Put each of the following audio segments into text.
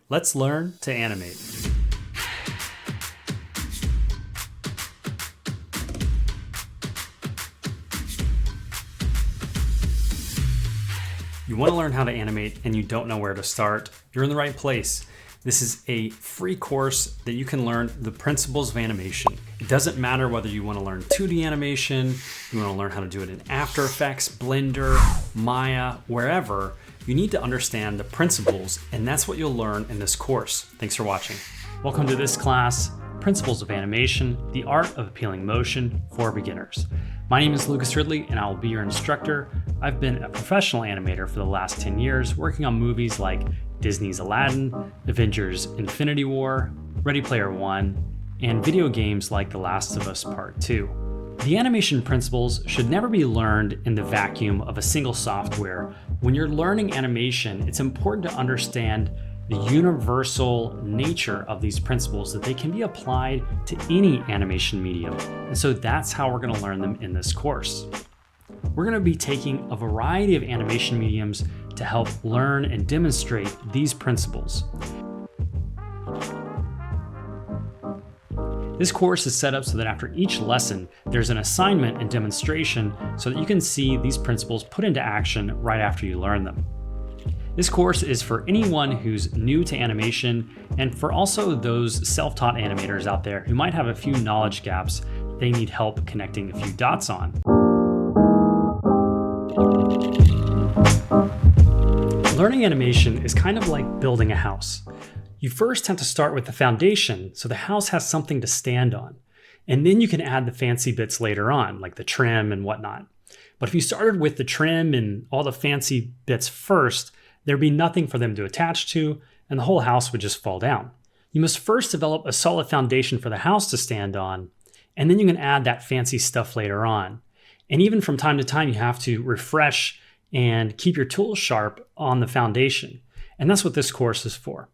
Let's learn to animate. You want to learn how to animate and you don't know where to start? You're in the right place. This is a free course that you can learn the principles of animation. It doesn't matter whether you want to learn 2D animation, you want to learn how to do it in After Effects, Blender, Maya, wherever. You need to understand the principles, and that's what you'll learn in this course. Thanks for watching. Welcome to this class, Principles of Animation, the Art of Appealing Motion for Beginners. My name is Lucas Ridley, and I will be your instructor. I've been a professional animator for the last 10 years, working on movies like Disney's Aladdin, Avengers Infinity War, Ready Player One, and video games like The Last of Us Part 2. The animation principles should never be learned in the vacuum of a single software. When you're learning animation, it's important to understand the universal nature of these principles, that they can be applied to any animation medium. And so that's how we're going to learn them in this course. We're going to be taking a variety of animation mediums to help learn and demonstrate these principles. This course is set up so that after each lesson, there's an assignment and demonstration so that you can see these principles put into action right after you learn them. This course is for anyone who's new to animation and for also those self-taught animators out there who might have a few knowledge gaps they need help connecting a few dots on. Learning animation is kind of like building a house. You first have to start with the foundation so the house has something to stand on. And then you can add the fancy bits later on, like the trim and whatnot. But if you started with the trim and all the fancy bits first, there'd be nothing for them to attach to, and the whole house would just fall down. You must first develop a solid foundation for the house to stand on, and then you can add that fancy stuff later on. And even from time to time, you have to refresh and keep your tools sharp on the foundation. And that's what this course is for.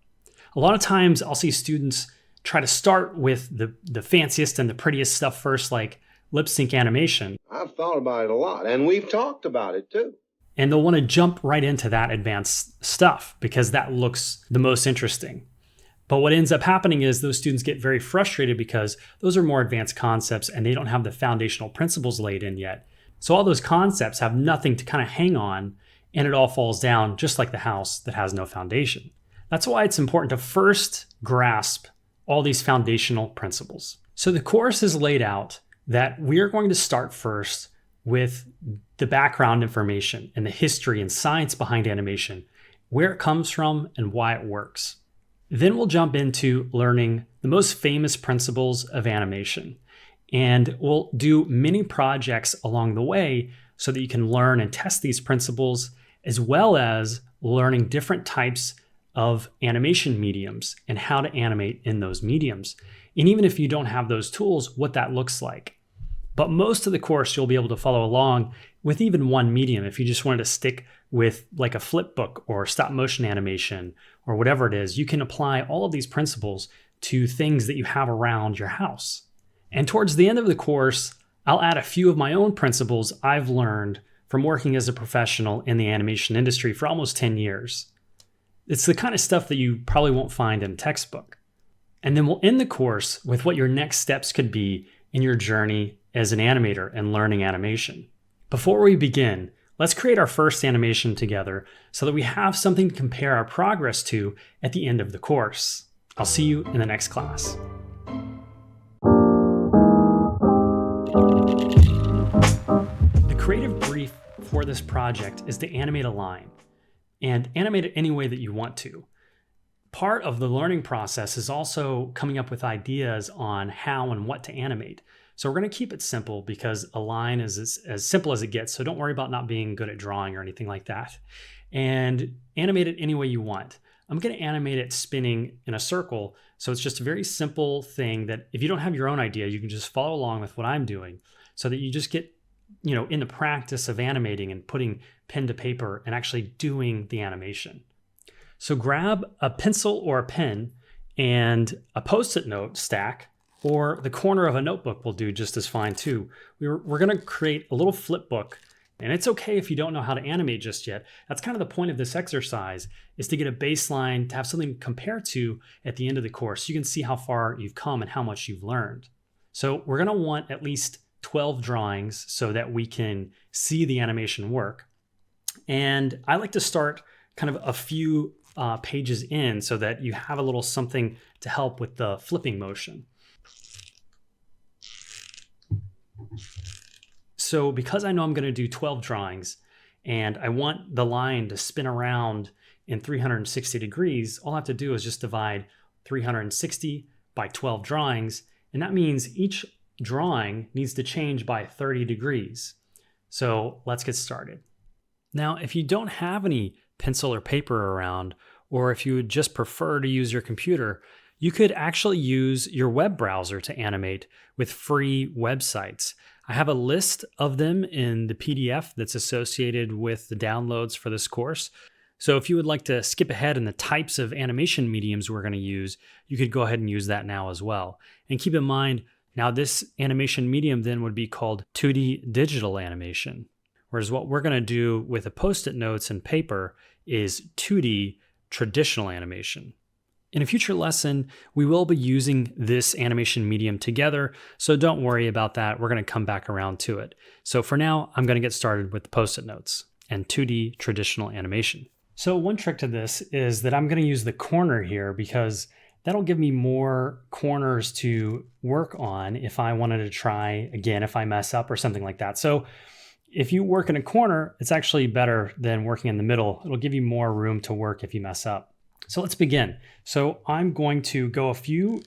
A lot of times I'll see students try to start with the fanciest and the prettiest stuff first, like lip sync animation. I've thought about it a lot, and we've talked about it too. And they'll want to jump right into that advanced stuff because that looks the most interesting. But what ends up happening is those students get very frustrated because those are more advanced concepts and they don't have the foundational principles laid in yet. So all those concepts have nothing to kind of hang on, and it all falls down just like the house that has no foundation. That's why it's important to first grasp all these foundational principles. So the course is laid out that we are going to start first with the background information and the history and science behind animation, where it comes from and why it works. Then we'll jump into learning the most famous principles of animation. And we'll do many projects along the way so that you can learn and test these principles, as well as learning different types of animation mediums and how to animate in those mediums. And even if you don't have those tools, what that looks like. But most of the course, you'll be able to follow along with even one medium. If you just wanted to stick with like a flip book or stop motion animation or whatever it is, you can apply all of these principles to things that you have around your house. And towards the end of the course, I'll add a few of my own principles I've learned from working as a professional in the animation industry for almost 10 years. It's the kind of stuff that you probably won't find in a textbook. And then we'll end the course with what your next steps could be in your journey as an animator and learning animation. Before we begin, let's create our first animation together so that we have something to compare our progress to at the end of the course. I'll see you in the next class. The creative brief for this project is to animate a line, and animate it any way that you want to. Part of the learning process is also coming up with ideas on how and what to animate. So we're going to keep it simple because a line is as simple as it gets. So don't worry about not being good at drawing or anything like that. And animate it any way you want. I'm going to animate it spinning in a circle. So it's just a very simple thing that if you don't have your own idea, you can just follow along with what I'm doing so that you just get, in the practice of animating and putting pen to paper and actually doing the animation. So grab a pencil or a pen and a Post-it note stack, or the corner of a notebook will do just as fine too. We're going to create a little flip book And it's okay if you don't know how to animate just yet. That's kind of the point of this exercise, is to get a baseline, to have something to compare to at the end of the course. You can see how far you've come and how much you've learned. So we're gonna want at least 12 drawings so that we can see the animation work. And I like to start kind of a few pages in so that you have a little something to help with the flipping motion. So because I know I'm going to do 12 drawings and I want the line to spin around in 360 degrees, all I have to do is just divide 360 by 12 drawings. And that means each drawing needs to change by 30 degrees. So let's get started. Now, if you don't have any pencil or paper around, or if you would just prefer to use your computer, you could actually use your web browser to animate with free websites. I have a list of them in the PDF that's associated with the downloads for this course. So if you would like to skip ahead in the types of animation mediums we're going to use, you could go ahead and use that now as well. And keep in mind, now this animation medium then would be called 2D digital animation. Whereas what we're going to do with the Post-it notes and paper is 2D traditional animation. In a future lesson, we will be using this animation medium together, so don't worry about that. We're going to come back around to it. So for now, I'm going to get started with the Post-it notes and 2D traditional animation. So one trick to this is that I'm going to use the corner here because that'll give me more corners to work on if I wanted to try again, if I mess up or something like that. So if you work in a corner, it's actually better than working in the middle. It'll give you more room to work if you mess up. So let's begin. So I'm going to go a few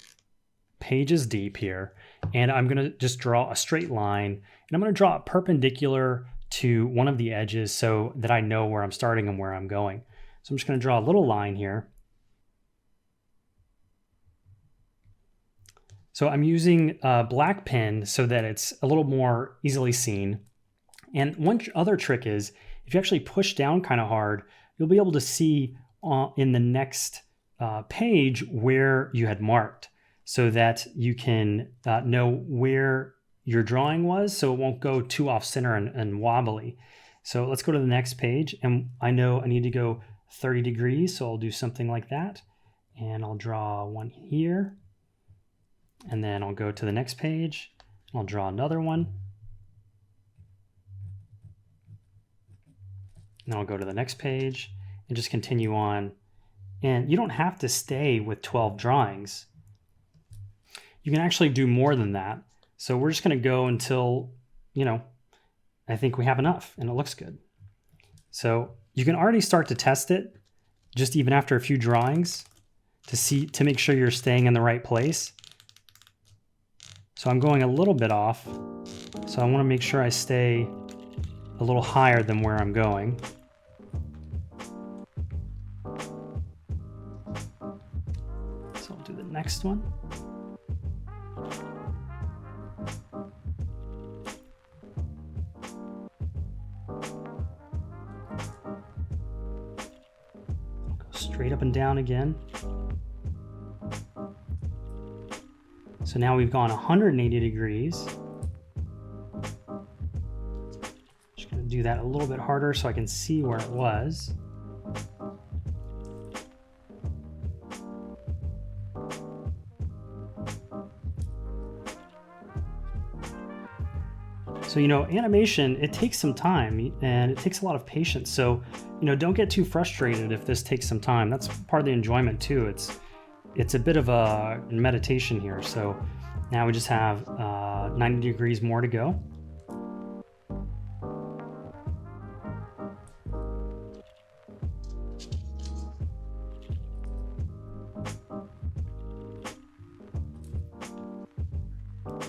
pages deep here, and I'm going to just draw a straight line, and I'm going to draw it perpendicular to one of the edges so that I know where I'm starting and where I'm going. So I'm just going to draw a little line here. So I'm using a black pen so that it's a little more easily seen. And one other trick is, if you actually push down kind of hard, you'll be able to see in the next page where you had marked, so that you can know where your drawing was, so it won't go too off center and wobbly. So let's go to the next page, and I know I need to go 30 degrees, so I'll do something like that, and I'll draw one here, and then I'll go to the next page, and I'll draw another one, and I'll go to the next page, and just continue on. And you don't have to stay with 12 drawings. You can actually do more than that. So we're just going to go until, I think we have enough and it looks good. So you can already start to test it just even after a few drawings to make sure you're staying in the right place. So I'm going a little bit off. So I want to make sure I stay a little higher than where I'm going. Next one. Go straight up and down again. So now we've gone 180 degrees. Just going to do that a little bit harder so I can see where it was. So, animation, it takes some time and it takes a lot of patience. So, don't get too frustrated if this takes some time. That's part of the enjoyment too. It's a bit of a meditation here. So now we just have 90 degrees more to go.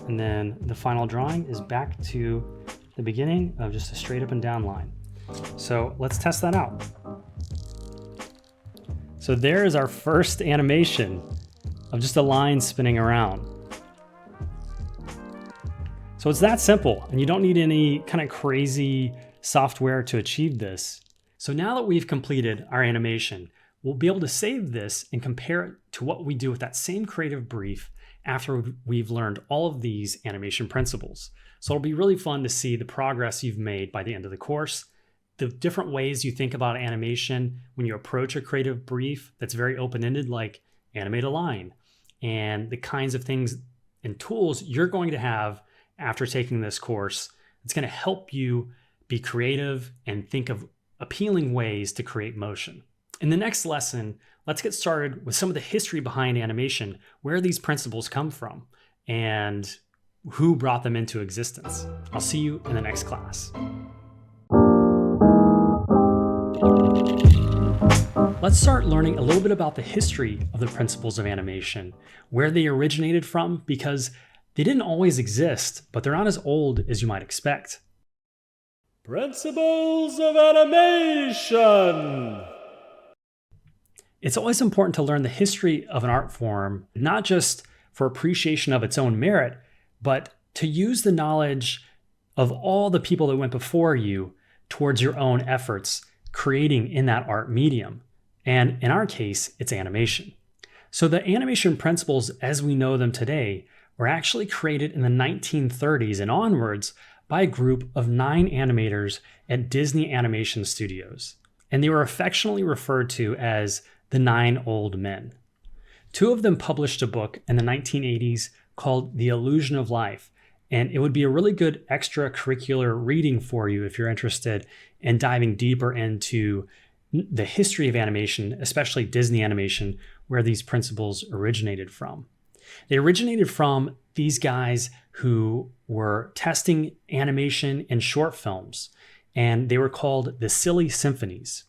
And then the final drawing is back to the beginning of just a straight up and down line. So let's test that out. So there is our first animation of just a line spinning around. So it's that simple, and you don't need any kind of crazy software to achieve this. So now that we've completed our animation, we'll be able to save this and compare it to what we do with that same creative brief after we've learned all of these animation principles. So it'll be really fun to see the progress you've made by the end of the course, the different ways you think about animation when you approach a creative brief that's very open-ended, like animate a line, and the kinds of things and tools you're going to have after taking this course. It's going to help you be creative and think of appealing ways to create motion. In the next lesson, let's get started with some of the history behind animation, where these principles come from, and who brought them into existence. I'll see you in the next class. Let's start learning a little bit about the history of the principles of animation, where they originated from, because they didn't always exist, but they're not as old as you might expect. Principles of animation! It's always important to learn the history of an art form, not just for appreciation of its own merit, but to use the knowledge of all the people that went before you towards your own efforts creating in that art medium. And in our case, it's animation. So the animation principles as we know them today were actually created in the 1930s and onwards by a group of 9 animators at Disney Animation Studios. And they were affectionately referred to as the 9 Old Men. 2 of them published a book in the 1980s called The Illusion of Life. And it would be a really good extracurricular reading for you if you're interested in diving deeper into the history of animation, especially Disney animation, where these principles originated from. They originated from these guys who were testing animation in short films, and they were called the Silly Symphonies.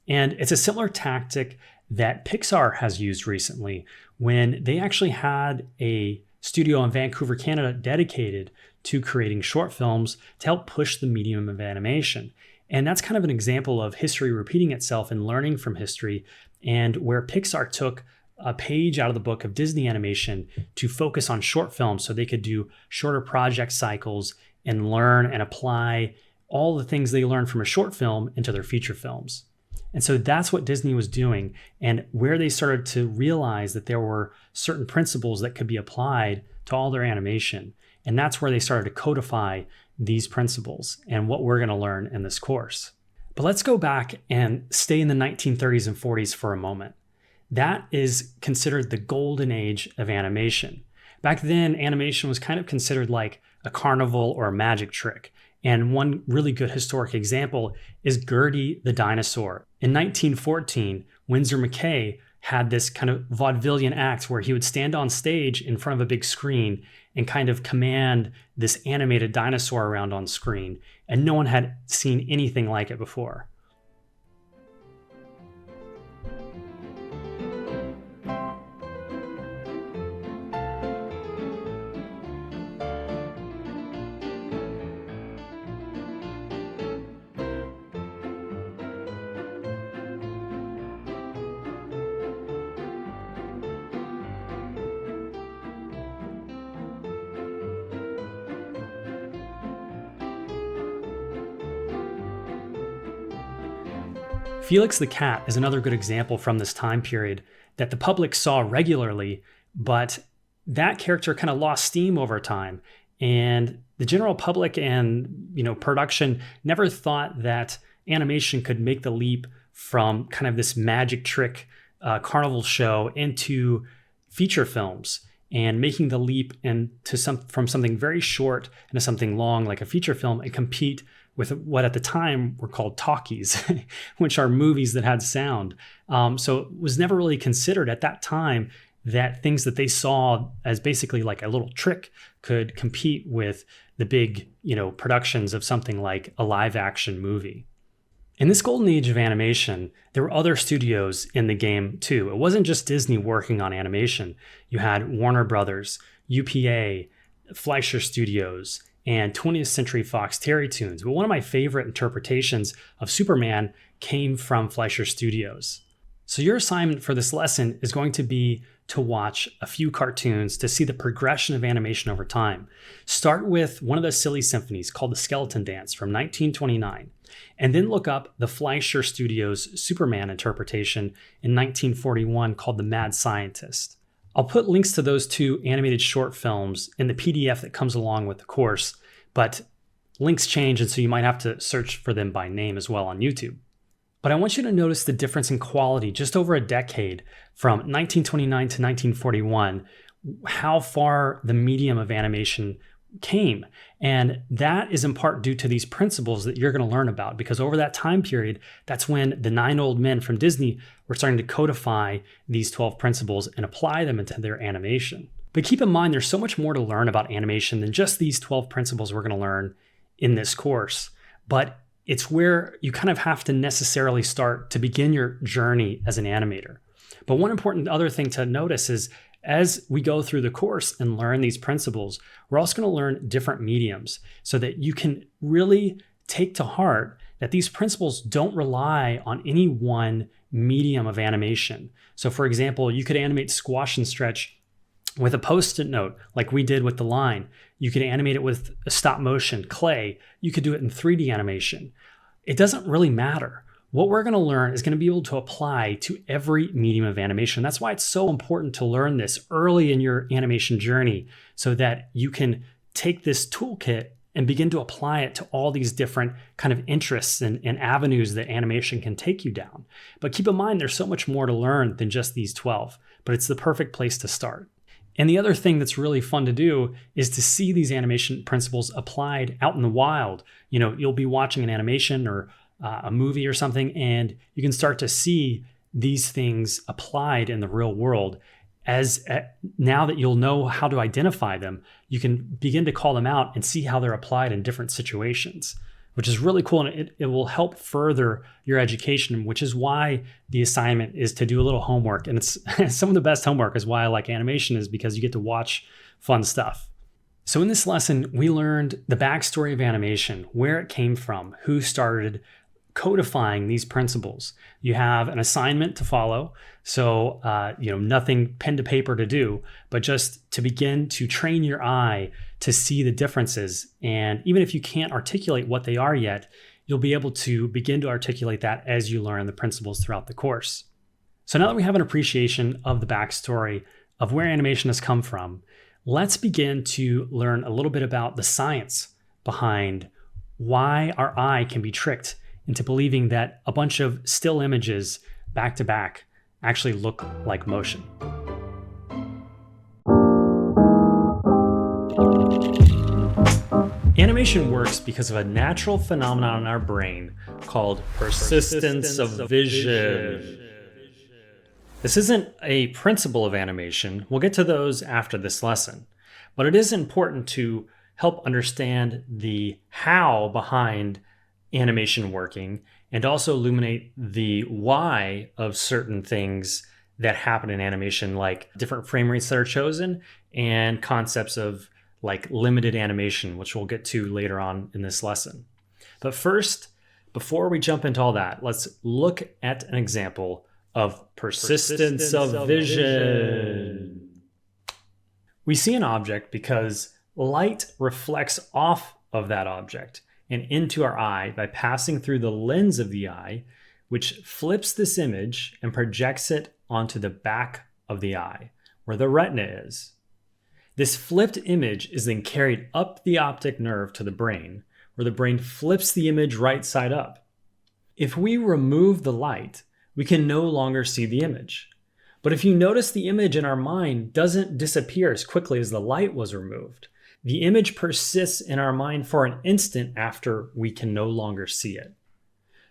And it's a similar tactic that Pixar has used recently when they actually had a studio in Vancouver, Canada, dedicated to creating short films to help push the medium of animation. And that's kind of an example of history repeating itself and learning from history, and where Pixar took a page out of the book of Disney animation to focus on short films so they could do shorter project cycles and learn and apply all the things they learned from a short film into their feature films. And so that's what Disney was doing, and where they started to realize that there were certain principles that could be applied to all their animation. And that's where they started to codify these principles and what we're going to learn in this course. But let's go back and stay in the 1930s and 40s for a moment. That is considered the golden age of animation. Back then, animation was kind of considered like a carnival or a magic trick. And one really good historic example is Gertie the dinosaur. In 1914, Winsor McCay had this kind of vaudevillian act where he would stand on stage in front of a big screen and kind of command this animated dinosaur around on screen. And no one had seen anything like it before. Felix the Cat is another good example from this time period that the public saw regularly, but that character kind of lost steam over time. And the general public and production never thought that animation could make the leap from kind of this magic trick carnival show into feature films, and making the leap from something very short into something long like a feature film and compete with what at the time were called talkies, which are movies that had sound. So it was never really considered at that time that things that they saw as basically like a little trick could compete with the big, productions of something like a live action movie. In this golden age of animation, there were other studios in the game too. It wasn't just Disney working on animation. You had Warner Brothers, UPA, Fleischer Studios, and 20th Century Fox Terrytoons. But one of my favorite interpretations of Superman came from Fleischer Studios. So your assignment for this lesson is going to be to watch a few cartoons to see the progression of animation over time. Start with one of the silly symphonies called The Skeleton Dance from 1929. And then look up the Fleischer Studios Superman interpretation in 1941 called The Mad Scientist. I'll put links to those two animated short films in the PDF that comes along with the course, but links change, and so you might have to search for them by name as well on YouTube. But I want you to notice the difference in quality just over a decade from 1929 to 1941, how far the medium of animation came. And that is in part due to these principles that you're going to learn about, because over that time period, that's when the 9 old men from Disney were starting to codify these 12 principles and apply them into their animation. But keep in mind, there's so much more to learn about animation than just these 12 principles we're going to learn in this course. But it's where you kind of have to necessarily start to begin your journey as an animator. But one important other thing to notice is as we go through the course and learn these principles, we're also going to learn different mediums so that you can really take to heart that these principles don't rely on any one medium of animation. So for example, you could animate squash and stretch with a post-it note like we did with the line. You could animate it with a stop motion, clay. You could do it in 3D animation. It doesn't really matter. What we're going to learn is going to be able to apply to every medium of animation. That's why it's so important to learn this early in your animation journey so that you can take this toolkit and begin to apply it to all these different kind of interests and avenues that animation can take you down. But keep in mind, there's so much more to learn than just these 12, but it's the perfect place to start. And the other thing that's really fun to do is to see these animation principles applied out in the wild. You know, you'll be watching an animation or a movie or something, and you can start to see these things applied in the real world. As now that you'll know how to identify them, you can begin to call them out and see how they're applied in different situations, which is really cool. And it will help further your education, which is why the assignment is to do a little homework. And it's some of the best homework is why I like animation, is because you get to watch fun stuff. So in this lesson, we learned the backstory of animation, where it came from, who started codifying these principles. You have an assignment to follow. So, nothing pen to paper to do, but just to begin to train your eye to see the differences. And even if you can't articulate what they are yet, you'll be able to begin to articulate that as you learn the principles throughout the course. So now that we have an appreciation of the backstory of where animation has come from, let's begin to learn a little bit about the science behind why our eye can be tricked into believing that a bunch of still images back to back actually look like motion. Animation works because of a natural phenomenon in our brain called persistence of vision. This isn't a principle of animation. We'll get to those after this lesson, but it is important to help understand the how behind animation working and also illuminate the why of certain things that happen in animation, like different frame rates that are chosen and concepts of like limited animation, which we'll get to later on in this lesson. But first, before we jump into all that, let's look at an example of persistence of vision. We see an object because light reflects off of that object and into our eye by passing through the lens of the eye, which flips this image and projects it onto the back of the eye, where the retina is. This flipped image is then carried up the optic nerve to the brain, where the brain flips the image right side up. If we remove the light, we can no longer see the image. But if you notice, the image in our mind doesn't disappear as quickly as the light was removed. The image persists in our mind for an instant after we can no longer see it.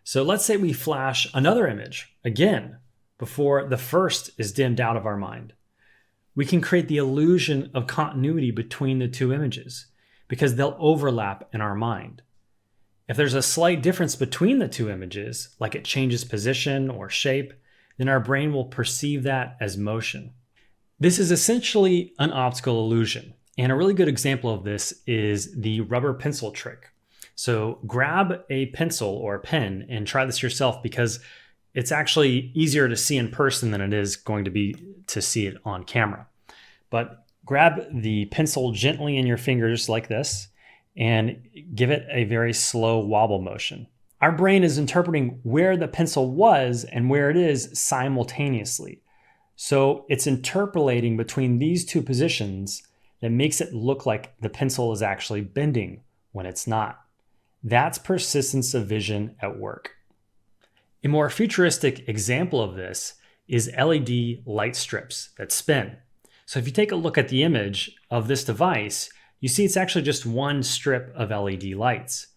So let's say we flash another image again before the first is dimmed out of our mind. We can create the illusion of continuity between the two images because they'll overlap in our mind. If there's a slight difference between the two images, like it changes position or shape, then our brain will perceive that as motion. This is essentially an optical illusion. And a really good example of this is the rubber pencil trick. So grab a pencil or a pen and try this yourself, because it's actually easier to see in person than it is going to be to see it on camera. But grab the pencil gently in your fingers like this and give it a very slow wobble motion. Our brain is interpreting where the pencil was and where it is simultaneously. So it's interpolating between these two positions that makes it look like the pencil is actually bending when it's not. That's persistence of vision at work. A more futuristic example of this is LED light strips that spin. So if you take a look at the image of this device, you see it's actually just one strip of LED lights.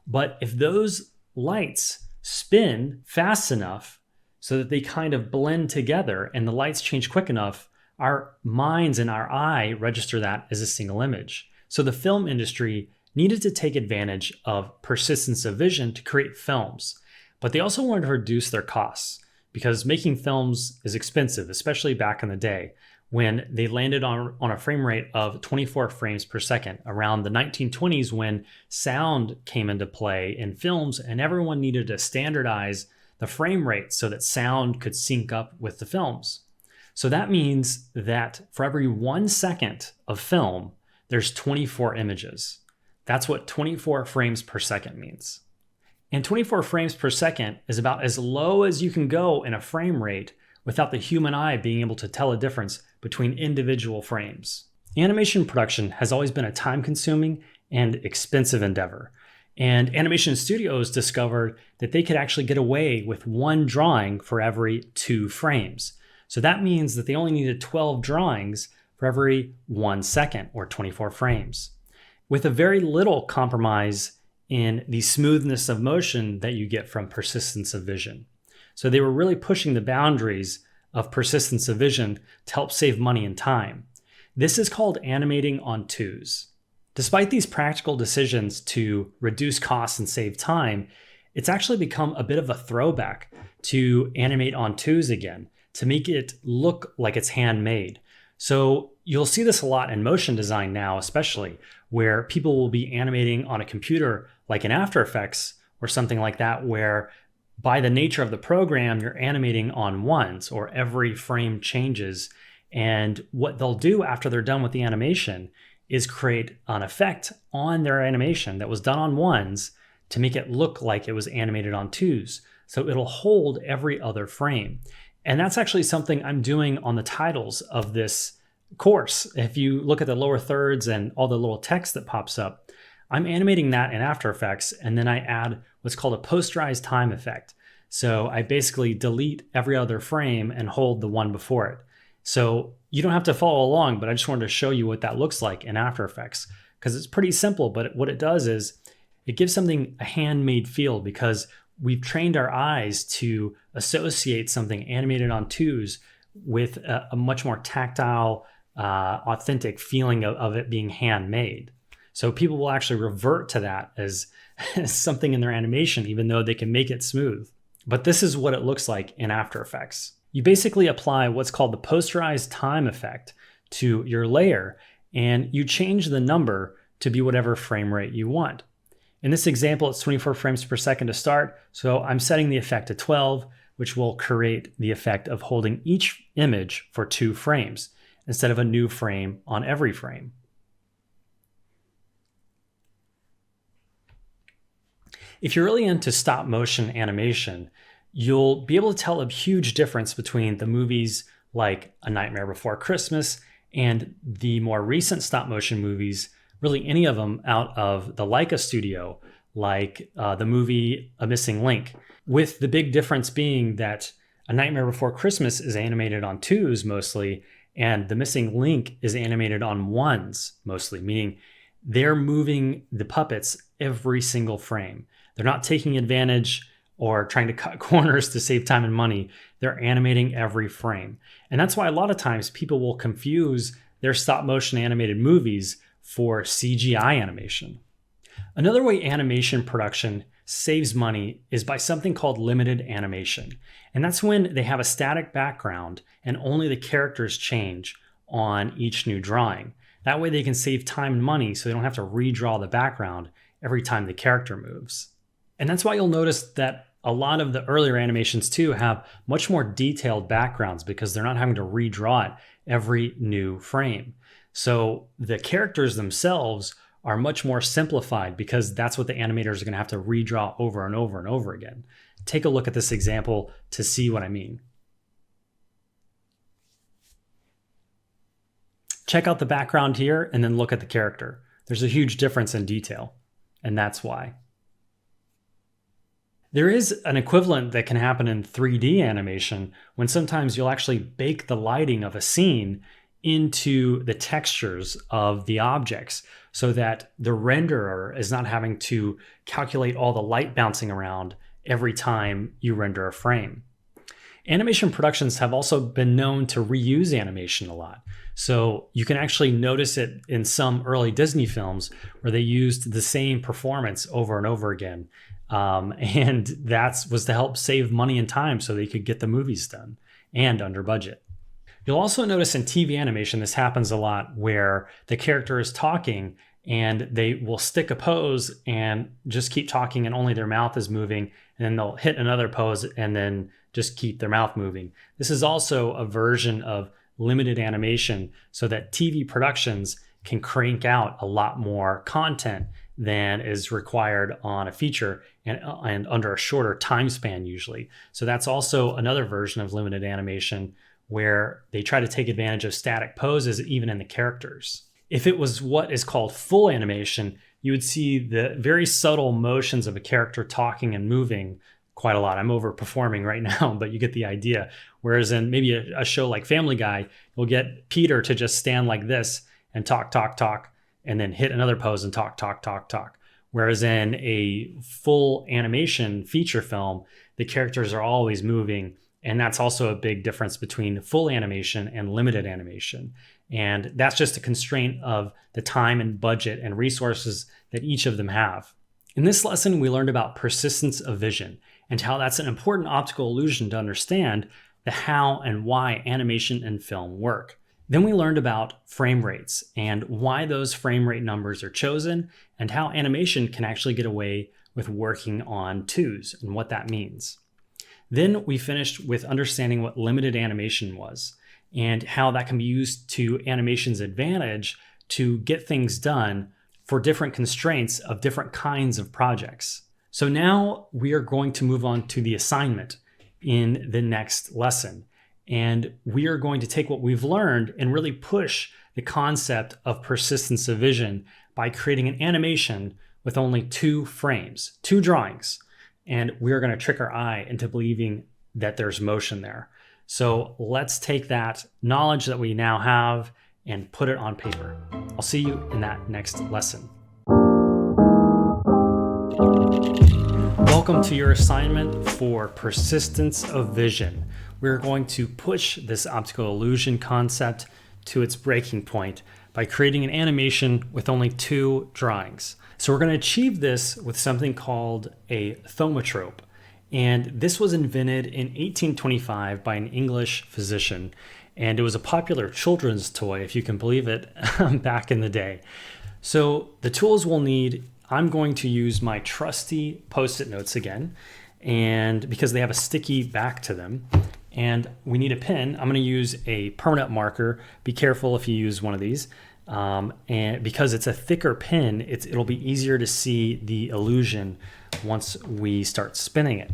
But if those lights spin fast enough so that they kind of blend together and the lights change quick enough, our minds and our eye register that as a single image. So the film industry needed to take advantage of persistence of vision to create films, but they also wanted to reduce their costs because making films is expensive, especially back in the day when they landed on a frame rate of 24 frames per second around the 1920s when sound came into play in films and everyone needed to standardize the frame rate so that sound could sync up with the films. So that means that for every 1 second of film, there's 24 images. That's what 24 frames per second means. And 24 frames per second is about as low as you can go in a frame rate without the human eye being able to tell a difference between individual frames. Animation production has always been a time-consuming and expensive endeavor. And animation studios discovered that they could actually get away with one drawing for every 2 frames. So that means that they only needed 12 drawings for every 1 second, or 24 frames, with a very little compromise in the smoothness of motion that you get from persistence of vision. So they were really pushing the boundaries of persistence of vision to help save money and time. This is called animating on twos. Despite these practical decisions to reduce costs and save time, it's actually become a bit of a throwback to animate on twos again, to make it look like it's handmade. So you'll see this a lot in motion design now, especially, where people will be animating on a computer like in After Effects or something like that, where by the nature of the program, you're animating on ones or every frame changes. And what they'll do after they're done with the animation is create an effect on their animation that was done on ones to make it look like it was animated on twos. So it'll hold every other frame. And that's actually something I'm doing on the titles of this course. If you look at the lower thirds and all the little text that pops up, I'm animating that in After Effects, and then I add what's called a posterized time effect. So I basically delete every other frame and hold the one before it. So you don't have to follow along, but I just wanted to show you what that looks like in After Effects, because it's pretty simple, but what it does is it gives something a handmade feel because we've trained our eyes to associate something animated on twos with a much more tactile, authentic feeling of it being handmade. So people will actually revert to that as something in their animation, even though they can make it smooth. But this is what it looks like in After Effects. You basically apply what's called the posterized time effect to your layer, and you change the number to be whatever frame rate you want. In this example, it's 24 frames per second to start, so I'm setting the effect to 12, which will create the effect of holding each image for 2 frames, instead of a new frame on every frame. If you're really into stop motion animation, you'll be able to tell a huge difference between the movies like A Nightmare Before Christmas and the more recent stop motion movies, really any of them out of the Leica studio, like the movie A Missing Link, with the big difference being that A Nightmare Before Christmas is animated on twos mostly, and The Missing Link is animated on ones mostly, meaning they're moving the puppets every single frame. They're not taking advantage or trying to cut corners to save time and money. They're animating every frame. And that's why a lot of times people will confuse their stop motion animated movies for CGI animation. Another way animation production saves money is by something called limited animation. And that's when they have a static background and only the characters change on each new drawing. That way they can save time and money so they don't have to redraw the background every time the character moves. And that's why you'll notice that a lot of the earlier animations too have much more detailed backgrounds because they're not having to redraw it every new frame. So the characters themselves are much more simplified because that's what the animators are going to have to redraw over and over and over again. Take a look at this example to see what I mean. Check out the background here and then look at the character. There's a huge difference in detail, and that's why. There is an equivalent that can happen in 3D animation when sometimes you'll actually bake the lighting of a scene into the textures of the objects so that the renderer is not having to calculate all the light bouncing around every time you render a frame. Animation productions have also been known to reuse animation a lot. So you can actually notice it in some early Disney films where they used the same performance over and over again. And that was to help save money and time so they could get the movies done and under budget. You'll also notice in TV animation, this happens a lot where the character is talking and they will stick a pose and just keep talking and only their mouth is moving. And then they'll hit another pose and then just keep their mouth moving. This is also a version of limited animation so that TV productions can crank out a lot more content than is required on a feature and under a shorter time span usually. So that's also another version of limited animation where they try to take advantage of static poses even in the characters. If it was what is called full animation, you would see the very subtle motions of a character talking and moving quite a lot. I'm overperforming right now, but you get the idea. Whereas in maybe a show like Family Guy, you'll get Peter to just stand like this and talk, and then hit another pose and talk. Whereas in a full animation feature film, the characters are always moving. And that's also a big difference between full animation and limited animation. And that's just a constraint of the time and budget and resources that each of them have. In this lesson, we learned about persistence of vision and how that's an important optical illusion to understand the how and why animation and film work. Then we learned about frame rates and why those frame rate numbers are chosen and how animation can actually get away with working on twos and what that means. Then we finished with understanding what limited animation was and how that can be used to animation's advantage to get things done for different constraints of different kinds of projects. So now we are going to move on to the assignment in the next lesson. And we are going to take what we've learned and really push the concept of persistence of vision by creating an animation with only 2 frames, 2 drawings. And we're going to trick our eye into believing that there's motion there. So let's take that knowledge that we now have and put it on paper. I'll see you in that next lesson. Welcome to your assignment for persistence of vision. We're going to push this optical illusion concept to its breaking point by creating an animation with only 2 drawings. So we're going to achieve this with something called a thaumatrope. And this was invented in 1825 by an English physician. And it was a popular children's toy, if you can believe it, back in the day. So the tools we'll need, I'm going to use my trusty Post-it notes again, and because they have a sticky back to them. And we need a pen. I'm going to use a permanent marker. Be careful if you use one of these. And because it's a thicker pen, it'll be easier to see the illusion once we start spinning it.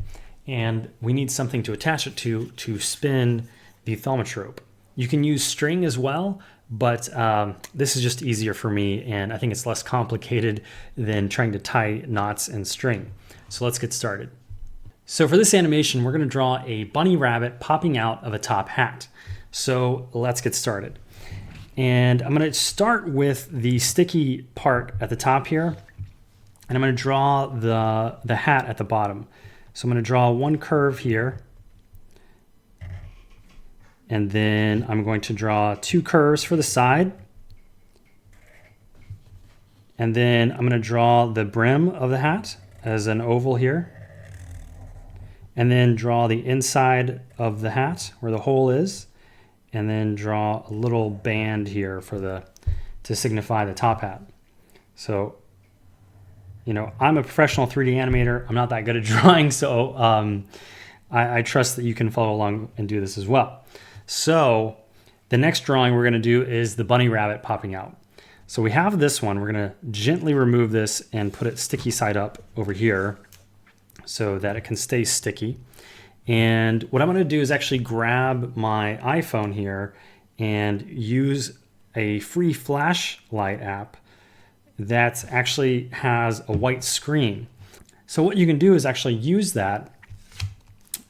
And we need something to attach it to spin the thaumatrope. You can use string as well, but this is just easier for me, and I think it's less complicated than trying to tie knots and string. So let's get started. So for this animation, we're going to draw a bunny rabbit popping out of a top hat. So let's get started. And I'm going to start with the sticky part at the top here. And I'm going to draw the hat at the bottom. So I'm going to draw one curve here. And then I'm going to draw 2 curves for the side. And then I'm going to draw the brim of the hat as an oval here. And then draw the inside of the hat where the hole is. And then draw a little band here to signify the top hat. So, I'm a professional 3D animator. I'm not that good at drawing, so I trust that you can follow along and do this as well. So the next drawing we're going to do is the bunny rabbit popping out. So we have this one. We're going to gently remove this and put it sticky side up over here so that it can stay sticky. And what I'm going to do is actually grab my iPhone here and use a free flashlight app that actually has a white screen. So what you can do is actually use that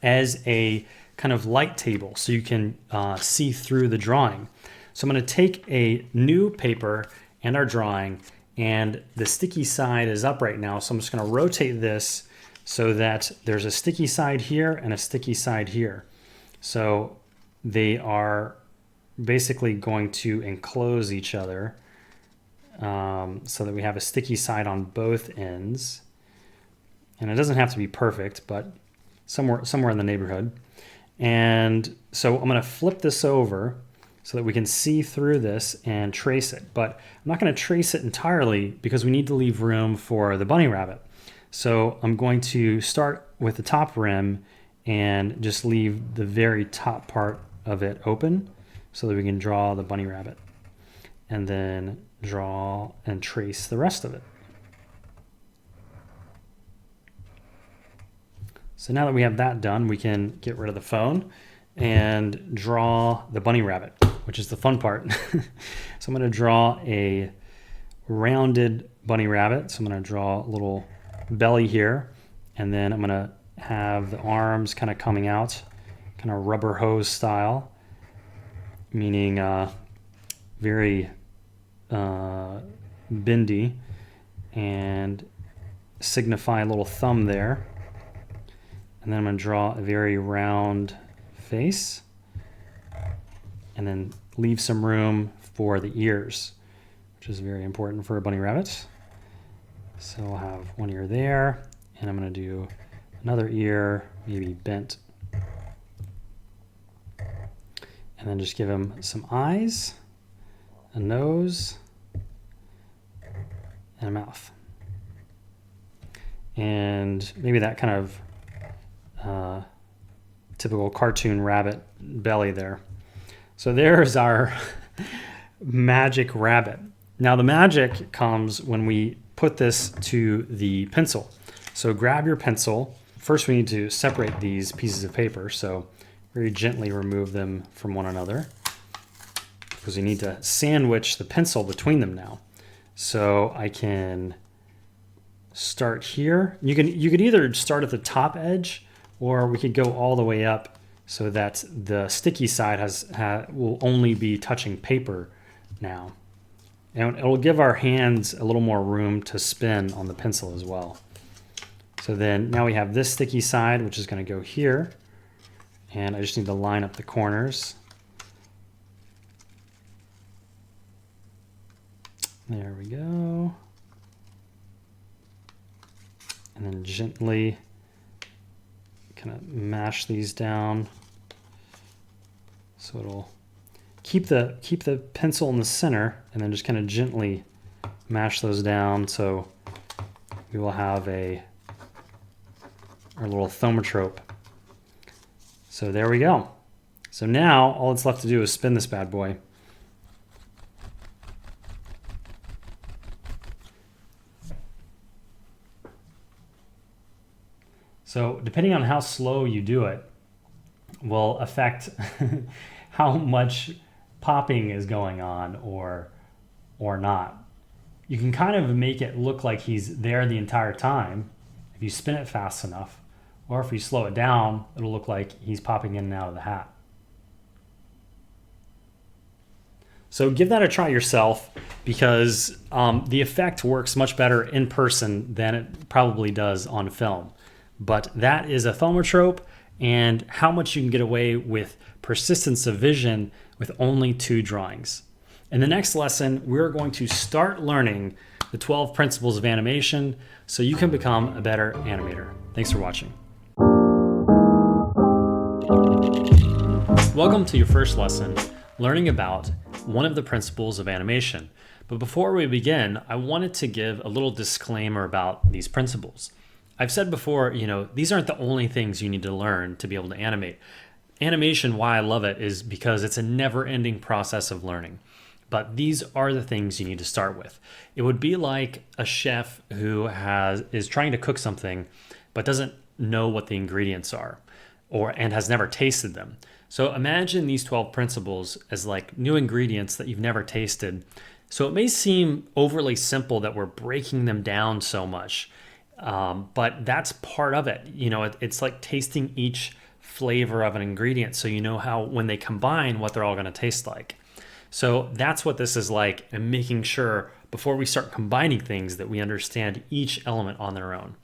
as a kind of light table so you can see through the drawing. So I'm going to take a new paper and our drawing, and the sticky side is up right now. So I'm just going to rotate this so that there's a sticky side here and a sticky side here. So they are basically going to enclose each other so that we have a sticky side on both ends. And it doesn't have to be perfect, but somewhere in the neighborhood. And so I'm going to flip this over so that we can see through this and trace it. But I'm not going to trace it entirely because we need to leave room for the bunny rabbit. So I'm going to start with the top rim and just leave the very top part of it open so that we can draw the bunny rabbit. And then draw and trace the rest of it. So now that we have that done, we can get rid of the phone and draw the bunny rabbit, which is the fun part. So I'm going to draw a rounded bunny rabbit. So I'm going to draw a little belly here, and then I'm going to have the arms kind of coming out, kind of rubber hose style, meaning very bendy, and signify a little thumb there. And then I'm going to draw a very round face and then leave some room for the ears, which is very important for a bunny rabbit. So I'll have one ear there, and I'm going to do another ear, maybe bent. And then just give him some eyes, a nose, and a mouth. And maybe that kind of typical cartoon rabbit belly there. So there's our magic rabbit. Now the magic comes when we put this to the pencil. So grab your pencil. First we need to separate these pieces of paper. So very gently remove them from one another because we need to sandwich the pencil between them now. So I can start here. You could either start at the top edge, or we could go all the way up so that the sticky side will only be touching paper now. And it'll give our hands a little more room to spin on the pencil as well. So then now we have this sticky side, which is going to go here. And I just need to line up the corners. There we go. And then gently kind of mash these down so it'll keep the pencil in the center, and then just kind of gently mash those down so we will have our little thaumatrope. So there we go. So now all that's left to do is spin this bad boy. So depending on how slow you do it will affect how much popping is going on or not. You can kind of make it look like he's there the entire time if you spin it fast enough, or if you slow it down, it'll look like he's popping in and out of the hat. So give that a try yourself, because the effect works much better in person than it probably does on film. But that is a thaumatrope, and how much you can get away with persistence of vision with only 2 drawings. In the next lesson, we're going to start learning the 12 principles of animation so you can become a better animator. Thanks for watching. Welcome to your first lesson, learning about one of the principles of animation. But before we begin, I wanted to give a little disclaimer about these principles. I've said before, these aren't the only things you need to learn to be able to animate. Animation, why I love it, is because it's a never-ending process of learning. But these are the things you need to start with. It would be like a chef who is trying to cook something but doesn't know what the ingredients are and has never tasted them. So imagine these 12 principles as like new ingredients that you've never tasted. So it may seem overly simple that we're breaking them down so much, but that's part of it. It's like tasting each flavor of an ingredient so you know how, when they combine, what they're all going to taste like. So that's what this is like, and making sure before we start combining things that we understand each element on their own.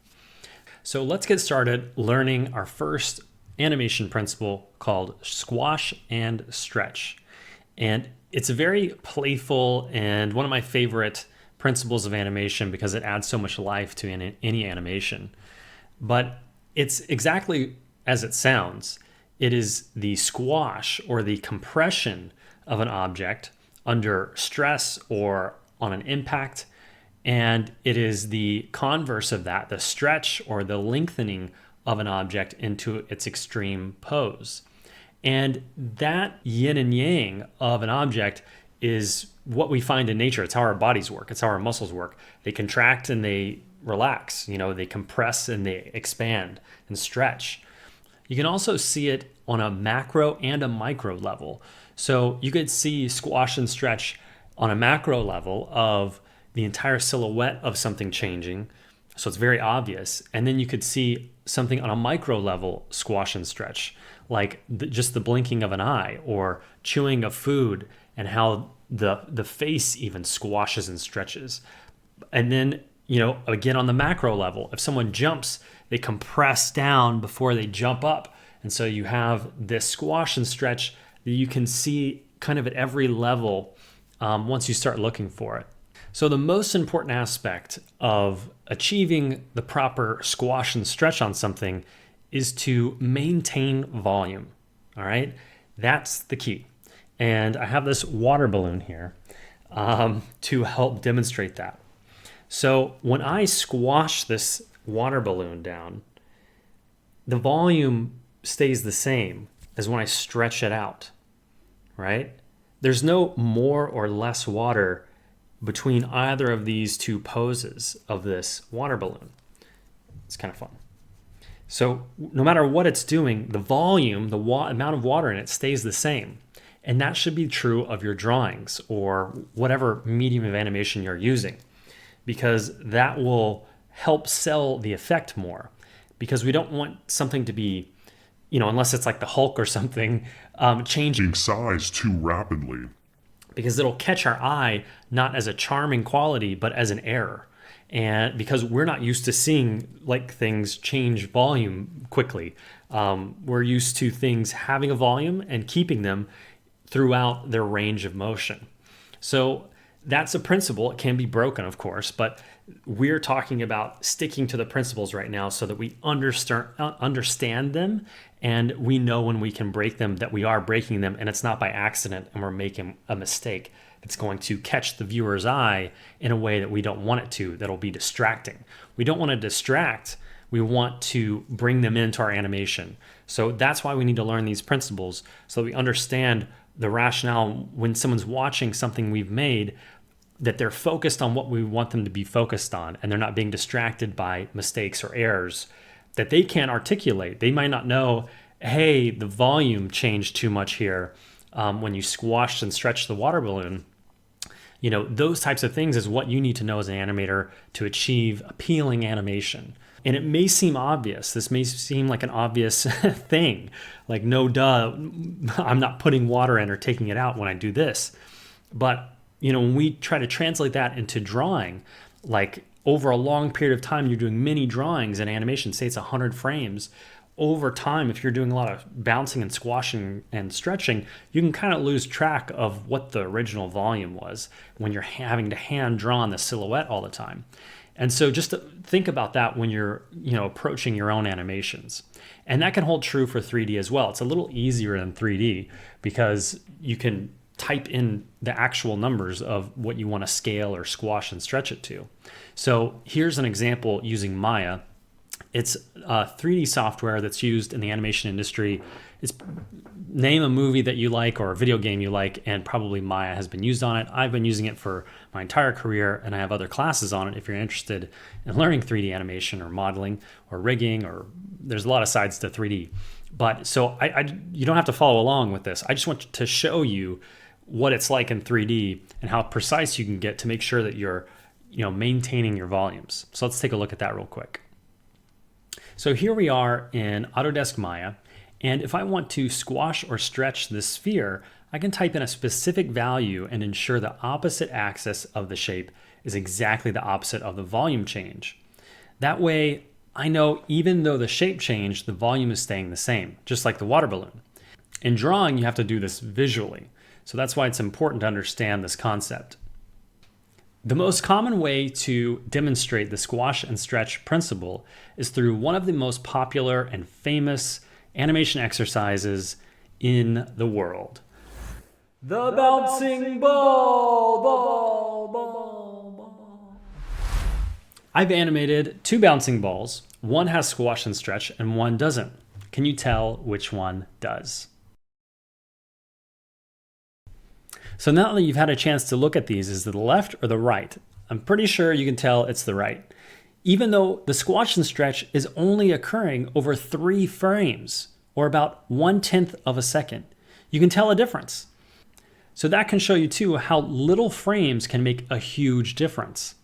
So let's get started learning our first animation principle called squash and stretch. And it's a very playful and one of my favorite principles of animation because it adds so much life to any animation. But it's exactly as it sounds. It is the squash or the compression of an object under stress or on an impact. And it is the converse of that, the stretch or the lengthening of an object into its extreme pose. And that yin and yang of an object is what we find in nature. It's how our bodies work. It's how our muscles work. They contract and they relax. They compress and they expand and stretch. You can also see it on a macro and a micro level. So you could see squash and stretch on a macro level of the entire silhouette of something changing. So it's very obvious. And then you could see something on a micro level squash and stretch, like just the blinking of an eye or chewing of food and how the face even squashes and stretches. And then, again, on the macro level, if someone jumps, they compress down before they jump up. And so you have this squash and stretch that you can see kind of at every level once you start looking for it. So the most important aspect of achieving the proper squash and stretch on something is to maintain volume. All right, that's the key. And I have this water balloon here to help demonstrate that. So when I squash this water balloon down, the volume stays the same as when I stretch it out, right? There's no more or less water between either of these two poses of this water balloon. It's kind of fun. So no matter what it's doing, the volume, the amount of water in it stays the same. And that should be true of your drawings or whatever medium of animation you're using, because that will help sell the effect more. Because we don't want something to be, unless it's like the Hulk or something, changing size too rapidly. Because it'll catch our eye not as a charming quality, but as an error. And because we're not used to seeing like things change volume quickly. We're used to things having a volume and keeping them throughout their range of motion. So that's a principle. It can be broken, of course, but we're talking about sticking to the principles right now so that we understand them and we know when we can break them, that we are breaking them and it's not by accident and we're making a mistake. It's going to catch the viewer's eye in a way that we don't want it to, that'll be distracting. We don't want to distract. We want to bring them into our animation. So that's why we need to learn these principles so that we understand the rationale when someone's watching something we've made, that they're focused on what we want them to be focused on and they're not being distracted by mistakes or errors that they can't articulate. They might not know, hey, the volume changed too much here when you squashed and stretched the water balloon. Those types of things is what you need to know as an animator to achieve appealing animation. And it may seem obvious. This may seem like an obvious thing. Like, no duh, I'm not putting water in or taking it out when I do this. But, when we try to translate that into drawing, like over a long period of time, you're doing many drawings in animation, say it's 100 frames. Over time, if you're doing a lot of bouncing and squashing and stretching, you can kind of lose track of what the original volume was when you're having to hand draw on the silhouette all the time. And so just to think about that when you're, approaching your own animations. And that can hold true for 3D as well. It's a little easier than 3D because you can type in the actual numbers of what you want to scale or squash and stretch it to. So here's an example using Maya. It's 3D software that's used in the animation industry. It's name a movie that you like or a video game you like, and probably Maya has been used on it. I've been using it for my entire career, and I have other classes on it if you're interested in learning 3D animation or modeling or rigging, or there's a lot of sides to 3D. But so you don't have to follow along with this. I just want to show you what it's like in 3D and how precise you can get to make sure that you're maintaining your volumes. So let's take a look at that real quick. So here we are in Autodesk Maya, and if I want to squash or stretch this sphere, I can type in a specific value and ensure the opposite axis of the shape is exactly the opposite of the volume change. That way, I know even though the shape changed, the volume is staying the same, just like the water balloon. In drawing, you have to do this visually, so that's why it's important to understand this concept. The most common way to demonstrate the squash and stretch principle is through one of the most popular and famous animation exercises in the world. The bouncing ball. I've animated 2 bouncing balls. One has squash and stretch and one doesn't. Can you tell which one does? So now that you've had a chance to look at these, is it the left or the right? I'm pretty sure you can tell it's the right. Even though the squash and stretch is only occurring over 3 frames, or about 1/10 of a second, you can tell a difference. So that can show you too how little frames can make a huge difference.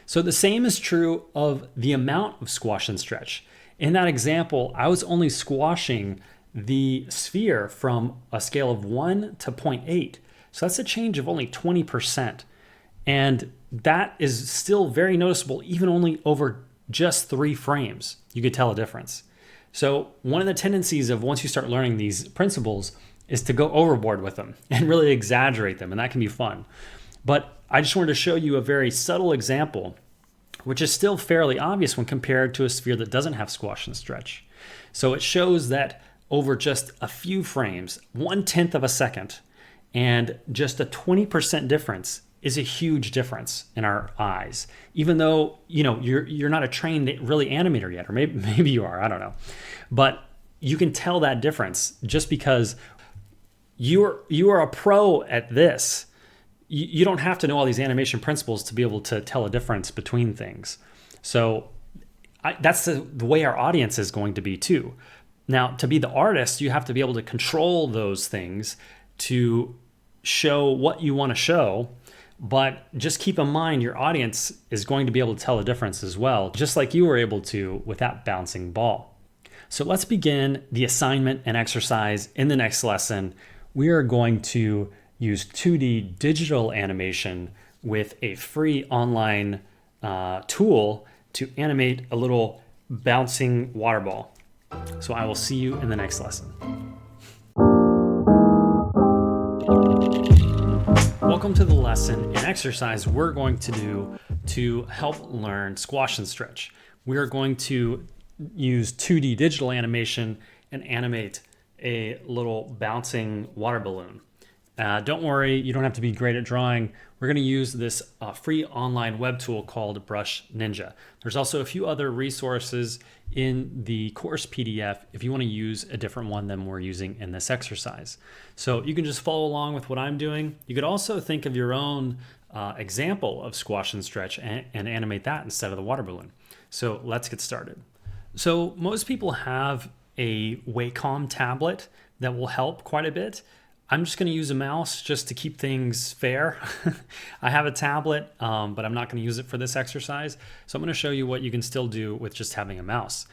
So the same is true of the amount of squash and stretch. In that example, I was only squashing the sphere from a scale of 1 to 0.8. So that's a change of only 20%. And that is still very noticeable, even only over just 3 frames. You could tell a difference. So one of the tendencies of once you start learning these principles is to go overboard with them and really exaggerate them, and that can be fun. But I just wanted to show you a very subtle example, which is still fairly obvious when compared to a sphere that doesn't have squash and stretch. So it shows that over just a few frames, 1/10 of a second, and just a 20% difference is a huge difference in our eyes. Even though you're not a trained really animator yet, or maybe you are, I don't know. But you can tell that difference just because you are a pro at this. You don't have to know all these animation principles to be able to tell a difference between things. So that's the way our audience is going to be too. Now, to be the artist, you have to be able to control those things to show what you want to show, but just keep in mind your audience is going to be able to tell a difference as well, just like you were able to with that bouncing ball. So let's begin the assignment and exercise in the next lesson. We are going to use 2D digital animation with a free online tool to animate a little bouncing water ball. So I will see you in the next lesson. Welcome to the lesson and exercise we're going to do to help learn squash and stretch. We are going to use 2D digital animation and animate a little bouncing water balloon. Don't worry, you don't have to be great at drawing. We're going to use this free online web tool called Brush Ninja. There's also a few other resources in the course PDF if you want to use a different one than we're using in this exercise. So you can just follow along with what I'm doing. You could also think of your own example of squash and stretch and animate that instead of the water balloon. So let's get started. So most people have a Wacom tablet that will help quite a bit. I'm just going to use a mouse just to keep things fair. I have a tablet, but I'm not going to use it for this exercise. So I'm going to show you what you can still do with just having a mouse.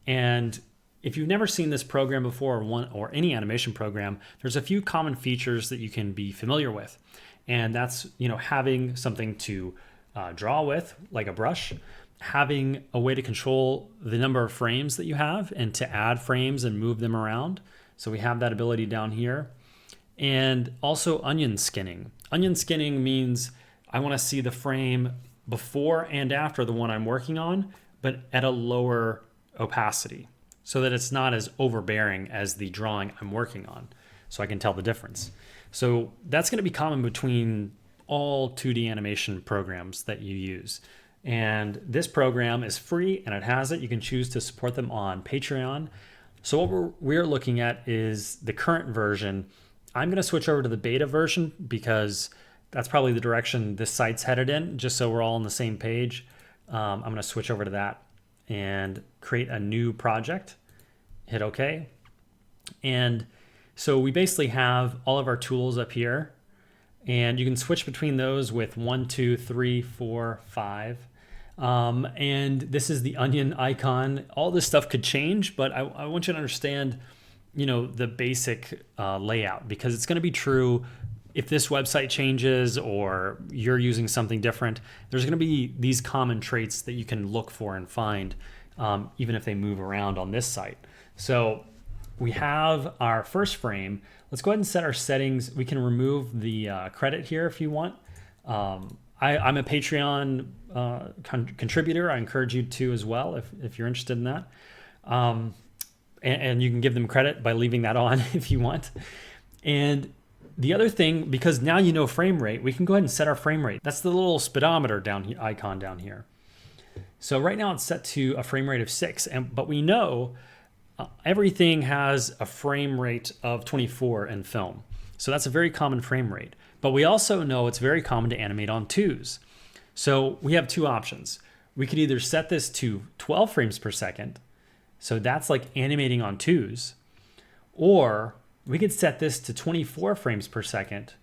And if you've never seen this program before, or any animation program, there's a few common features that you can be familiar with. And that's having something to draw with, like a brush, having a way to control the number of frames that you have and to add frames and move them around. So we have that ability down here. And also onion skinning. Onion skinning means I want to see the frame before and after the one I'm working on, but at a lower opacity so that it's not as overbearing as the drawing I'm working on, so I can tell the difference. So that's going to be common between all 2D animation programs that you use. And this program is free and it has it. You can choose to support them on Patreon. So what we're looking at is the current version. I'm going to switch over to the beta version because that's probably the direction this site's headed in, just so we're all on the same page. I'm going to switch over to that and create a new project. Hit OK. And so we basically have all of our tools up here. And you can switch between those with 1, 2, 3, 4, 5. And this is the onion icon. All this stuff could change, but I want you to understand, the basic layout, because it's going to be true if this website changes or you're using something different. There's going to be these common traits that you can look for and find, even if they move around on this site. So we have our first frame. Let's go ahead and set our settings. We can remove the credit here if you want. I'm a Patreon contributor. I encourage you to as well if you're interested in that. And you can give them credit by leaving that on if you want. And the other thing, because now you know frame rate, we can go ahead and set our frame rate. That's the little speedometer icon down here. So right now it's set to a frame rate of 6, but we know everything has a frame rate of 24 in film. So that's a very common frame rate. But we also know it's very common to animate on 2s. So we have two options. We could either set this to 12 frames per second, so that's like animating on 2s, or we could set this to 24 frames per second,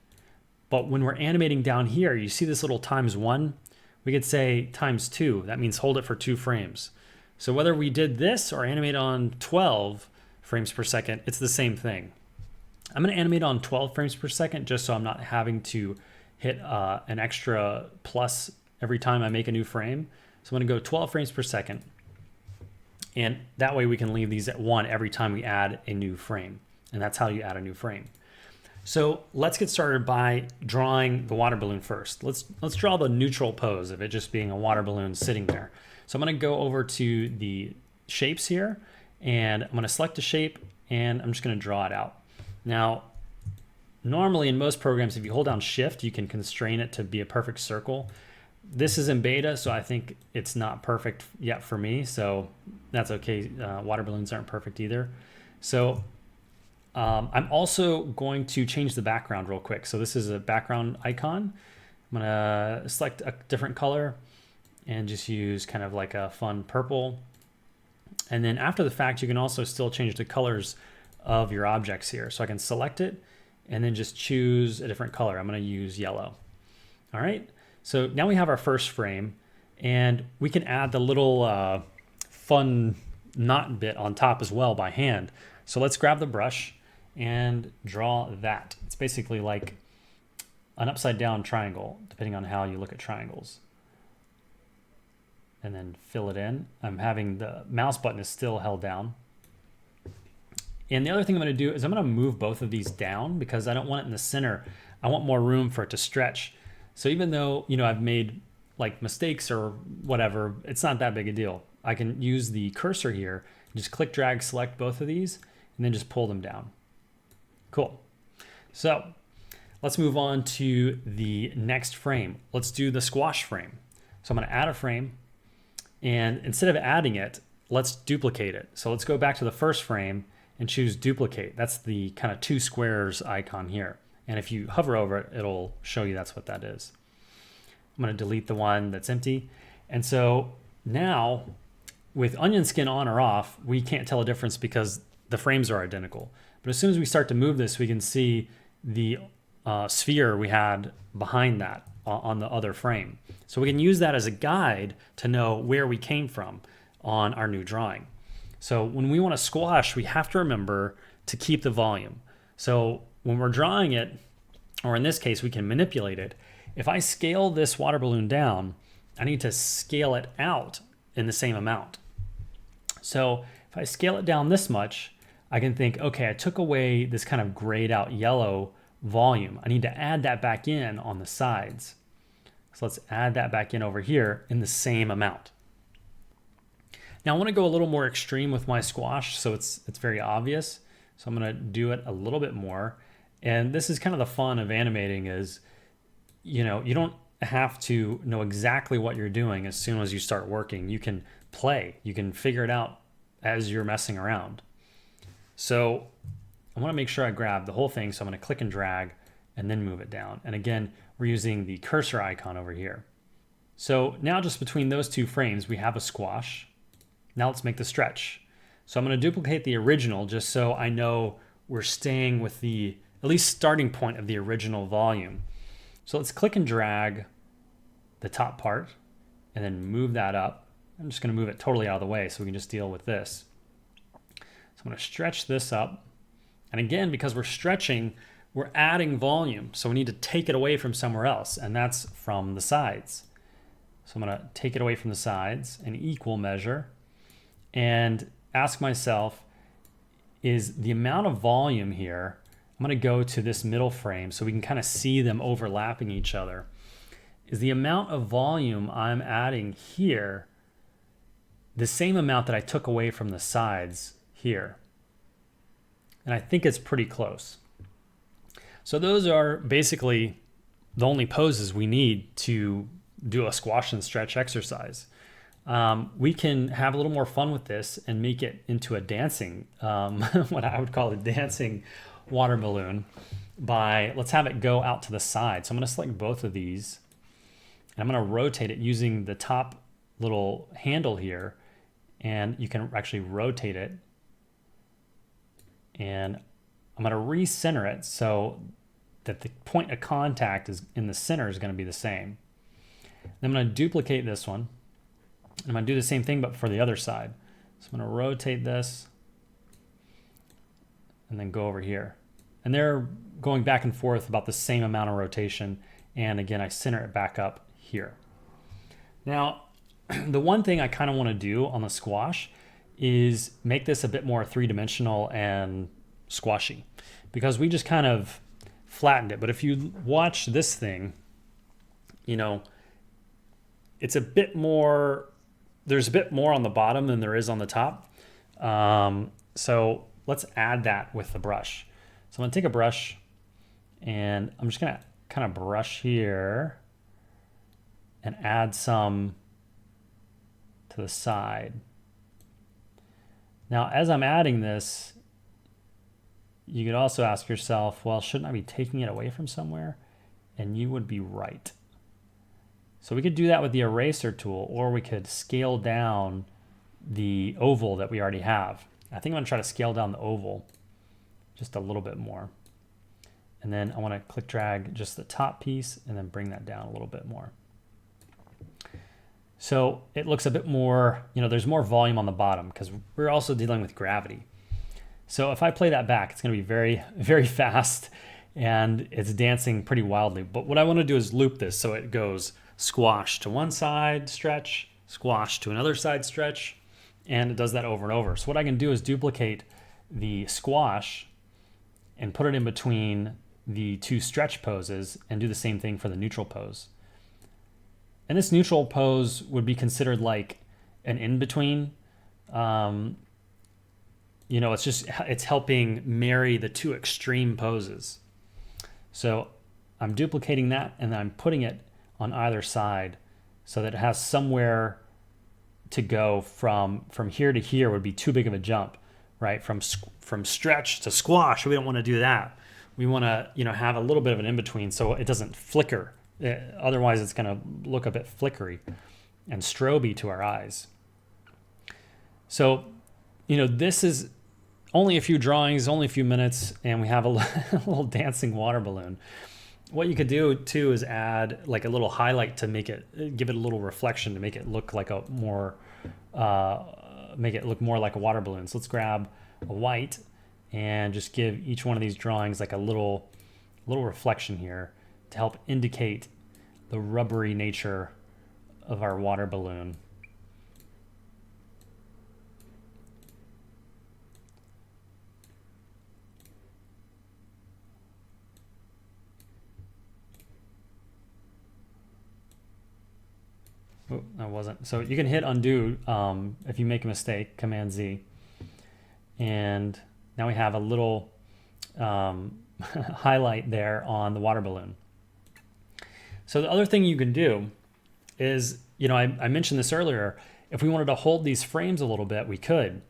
but when we're animating down here, you see this little ×1? We could say ×2. That means hold it for 2 frames. So whether we did this or animate on 12 frames per second, it's the same thing. I'm going to animate on 12 frames per second just so I'm not having to hit an extra plus every time I make a new frame. So I'm going to go 12 frames per second. And that way we can leave these at 1 every time we add a new frame. And that's how you add a new frame. So let's get started by drawing the water balloon first. Let's draw the neutral pose of it just being a water balloon sitting there. So I'm going to go over to the shapes here, and I'm going to select a shape, and I'm just going to draw it out. Now, normally in most programs, if you hold down Shift, you can constrain it to be a perfect circle. This is in beta, so I think it's not perfect yet for me, so that's okay. Water balloons aren't perfect either. So I'm also going to change the background real quick. So this is a background icon. I'm gonna select a different color and just use kind of like a fun purple. And then after the fact, you can also still change the colors of your objects here. So I can select it and then just choose a different color. I'm gonna use yellow. All right, so now we have our first frame, and we can add the little fun knot bit on top as well by hand. So let's grab the brush and draw that. It's basically like an upside down triangle, depending on how you look at triangles. And then fill it in. I'm having the mouse button is still held down. And the other thing I'm going to do is I'm going to move both of these down because I don't want it in the center. I want more room for it to stretch. So even though, I've made like mistakes or whatever, it's not that big a deal. I can use the cursor here, just click, drag, select both of these, and then just pull them down. Cool. So let's move on to the next frame. Let's do the squash frame. So I'm going to add a frame, and instead of adding it, let's duplicate it. So let's go back to the first frame and choose duplicate. That's the kind of 2 squares icon here. And if you hover over it, it'll show you that's what that is. I'm going to delete the one that's empty. And so now with onion skin on or off, we can't tell a difference because the frames are identical. But as soon as we start to move this, we can see the sphere we had behind that on the other frame. So we can use that as a guide to know where we came from on our new drawing. So when we want to squash, we have to remember to keep the volume. So when we're drawing it, or in this case, we can manipulate it. If I scale this water balloon down, I need to scale it out in the same amount. So if I scale it down this much, I can think, okay, I took away this kind of grayed out yellow volume. I need to add that back in on the sides. So let's add that back in over here in the same amount. Now I want to go a little more extreme with my squash, so it's very obvious. So I'm going to do it a little bit more. And this is kind of the fun of animating is, you don't have to know exactly what you're doing as soon as you start working. You can play, you can figure it out as you're messing around. So I want to make sure I grab the whole thing. So I'm going to click and drag and then move it down. And again, we're using the cursor icon over here. So now just between those two frames, we have a squash. Now let's make the stretch. So I'm going to duplicate the original just so I know we're staying with the at least starting point of the original volume. So let's click and drag the top part and then move that up. I'm just going to move it totally out of the way so we can just deal with this. So I'm going to stretch this up. And again, because we're stretching, we're adding volume. So we need to take it away from somewhere else, and that's from the sides. So I'm going to take it away from the sides, an equal measure, and ask myself, is the amount of volume here, I'm going to go to this middle frame so we can kind of see them overlapping each other. Is the amount of volume I'm adding here the same amount that I took away from the sides here? And I think it's pretty close. So those are basically the only poses we need to do a squash and stretch exercise. We can have a little more fun with this and make it into a dancing, what I would call a dancing water balloon by, let's have it go out to the side. So I'm going to select both of these and I'm going to rotate it using the top little handle here, and you can actually rotate it. And I'm going to recenter it so that the point of contact is in the center is going to be the same. Then I'm going to duplicate this one. I'm going to do the same thing, but for the other side. So I'm going to rotate this and then go over here. And they're going back and forth about the same amount of rotation. And again, I center it back up here. Now, the one thing I kind of want to do on the squash is make this a bit more three-dimensional and squashy, because we just kind of flattened it. But if you watch this thing, you know, it's a bit more, there's a bit more on the bottom than there is on the top. So let's add that with the brush. So I'm going to take a brush and I'm just going to kind of brush here and add some to the side. Now, as I'm adding this, you could also ask yourself, well, shouldn't I be taking it away from somewhere? And you would be right. So we could do that with the eraser tool, or we could scale down the oval that we already have. I think I'm going to try to scale down the oval just a little bit more. And then I want to click drag just the top piece and then bring that down a little bit more. So it looks a bit more, you know, there's more volume on the bottom because we're also dealing with gravity. So if I play that back, it's going to be very, very fast and it's dancing pretty wildly. But what I want to do is loop this so it goes squash to one side, stretch, squash to another side, stretch, and it does that over and over. So what I can do is duplicate the squash and put it in between the two stretch poses and do the same thing for the neutral pose. And this neutral pose would be considered like an in-between. You know, it's helping marry the two extreme poses. So I'm duplicating that and then I'm putting it on either side so that it has somewhere to go from here to here would be too big of a jump, right? From stretch to squash, we don't want to do that. We want to, you know, have a little bit of an in-between so it doesn't flicker. Otherwise, it's going to look a bit flickery and stroby to our eyes. So, you know, this is only a few drawings, only a few minutes, and we have a little dancing water balloon. What you could do too is add like a little highlight to make it, give it a little reflection to make it look like a more, make it look more like a water balloon. So let's grab a white and just give each one of these drawings like a little reflection here to help indicate the rubbery nature of our water balloon. Oh, that wasn't. So you can hit undo if you make a mistake, Command Z. And now we have a little highlight there on the water balloon. So the other thing you can do is, I mentioned this earlier, if we wanted to hold these frames a little bit, we could.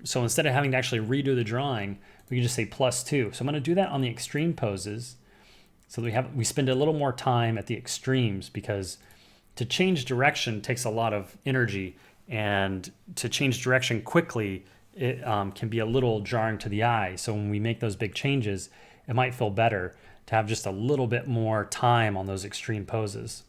So instead of having to actually redo the drawing, we can just say +2. So I'm going to do that on the extreme poses. So that we spend a little more time at the extremes, because to change direction takes a lot of energy, and to change direction quickly, it can be a little jarring to the eye. So when we make those big changes, it might feel better to have just a little bit more time on those extreme poses.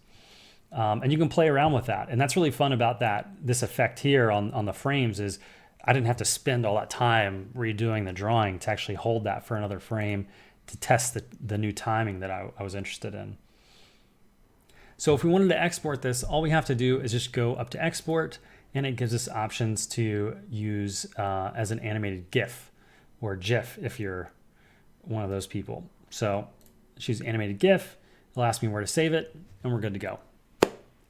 And you can play around with that. And that's really fun about this effect here on the frames is I didn't have to spend all that time redoing the drawing to actually hold that for another frame to test the new timing that I was interested in. So if we wanted to export this, all we have to do is just go up to export, and it gives us options to use as an animated GIF or GIF if you're one of those people. So choose animated GIF, it'll ask me where to save it, and we're good to go.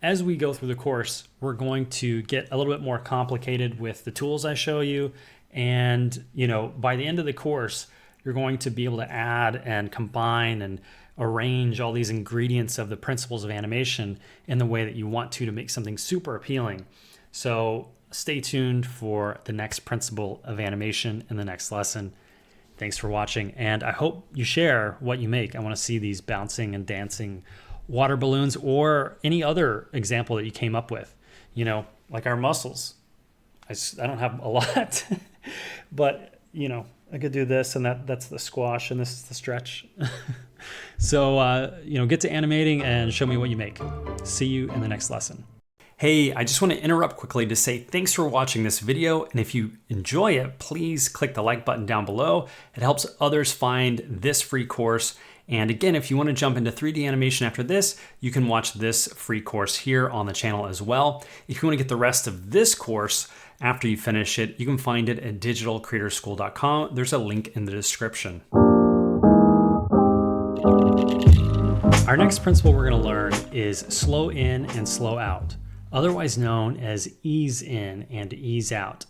As we go through the course, we're going to get a little bit more complicated with the tools I show you. And, by the end of the course, you're going to be able to add and combine and arrange all these ingredients of the principles of animation in the way that you want to make something super appealing. So stay tuned for the next principle of animation in the next lesson. Thanks for watching, and I hope you share what you make. I want to see these bouncing and dancing water balloons or any other example that you came up with, like our muscles. I don't have a lot, but I could do this, and that's the squash, and this is the stretch. So, get to animating and show me what you make. See you in the next lesson. Hey, I just want to interrupt quickly to say thanks for watching this video, and if you enjoy it, please click the like button down below. It helps others find this free course. And again, if you want to jump into 3D animation after this, you can watch this free course here on the channel as well. If you want to get the rest of this course after you finish it, you can find it at digitalcreatorschool.com. There's a link in the description. Our next principle we're going to learn is slow in and slow out, otherwise known as ease in and ease out.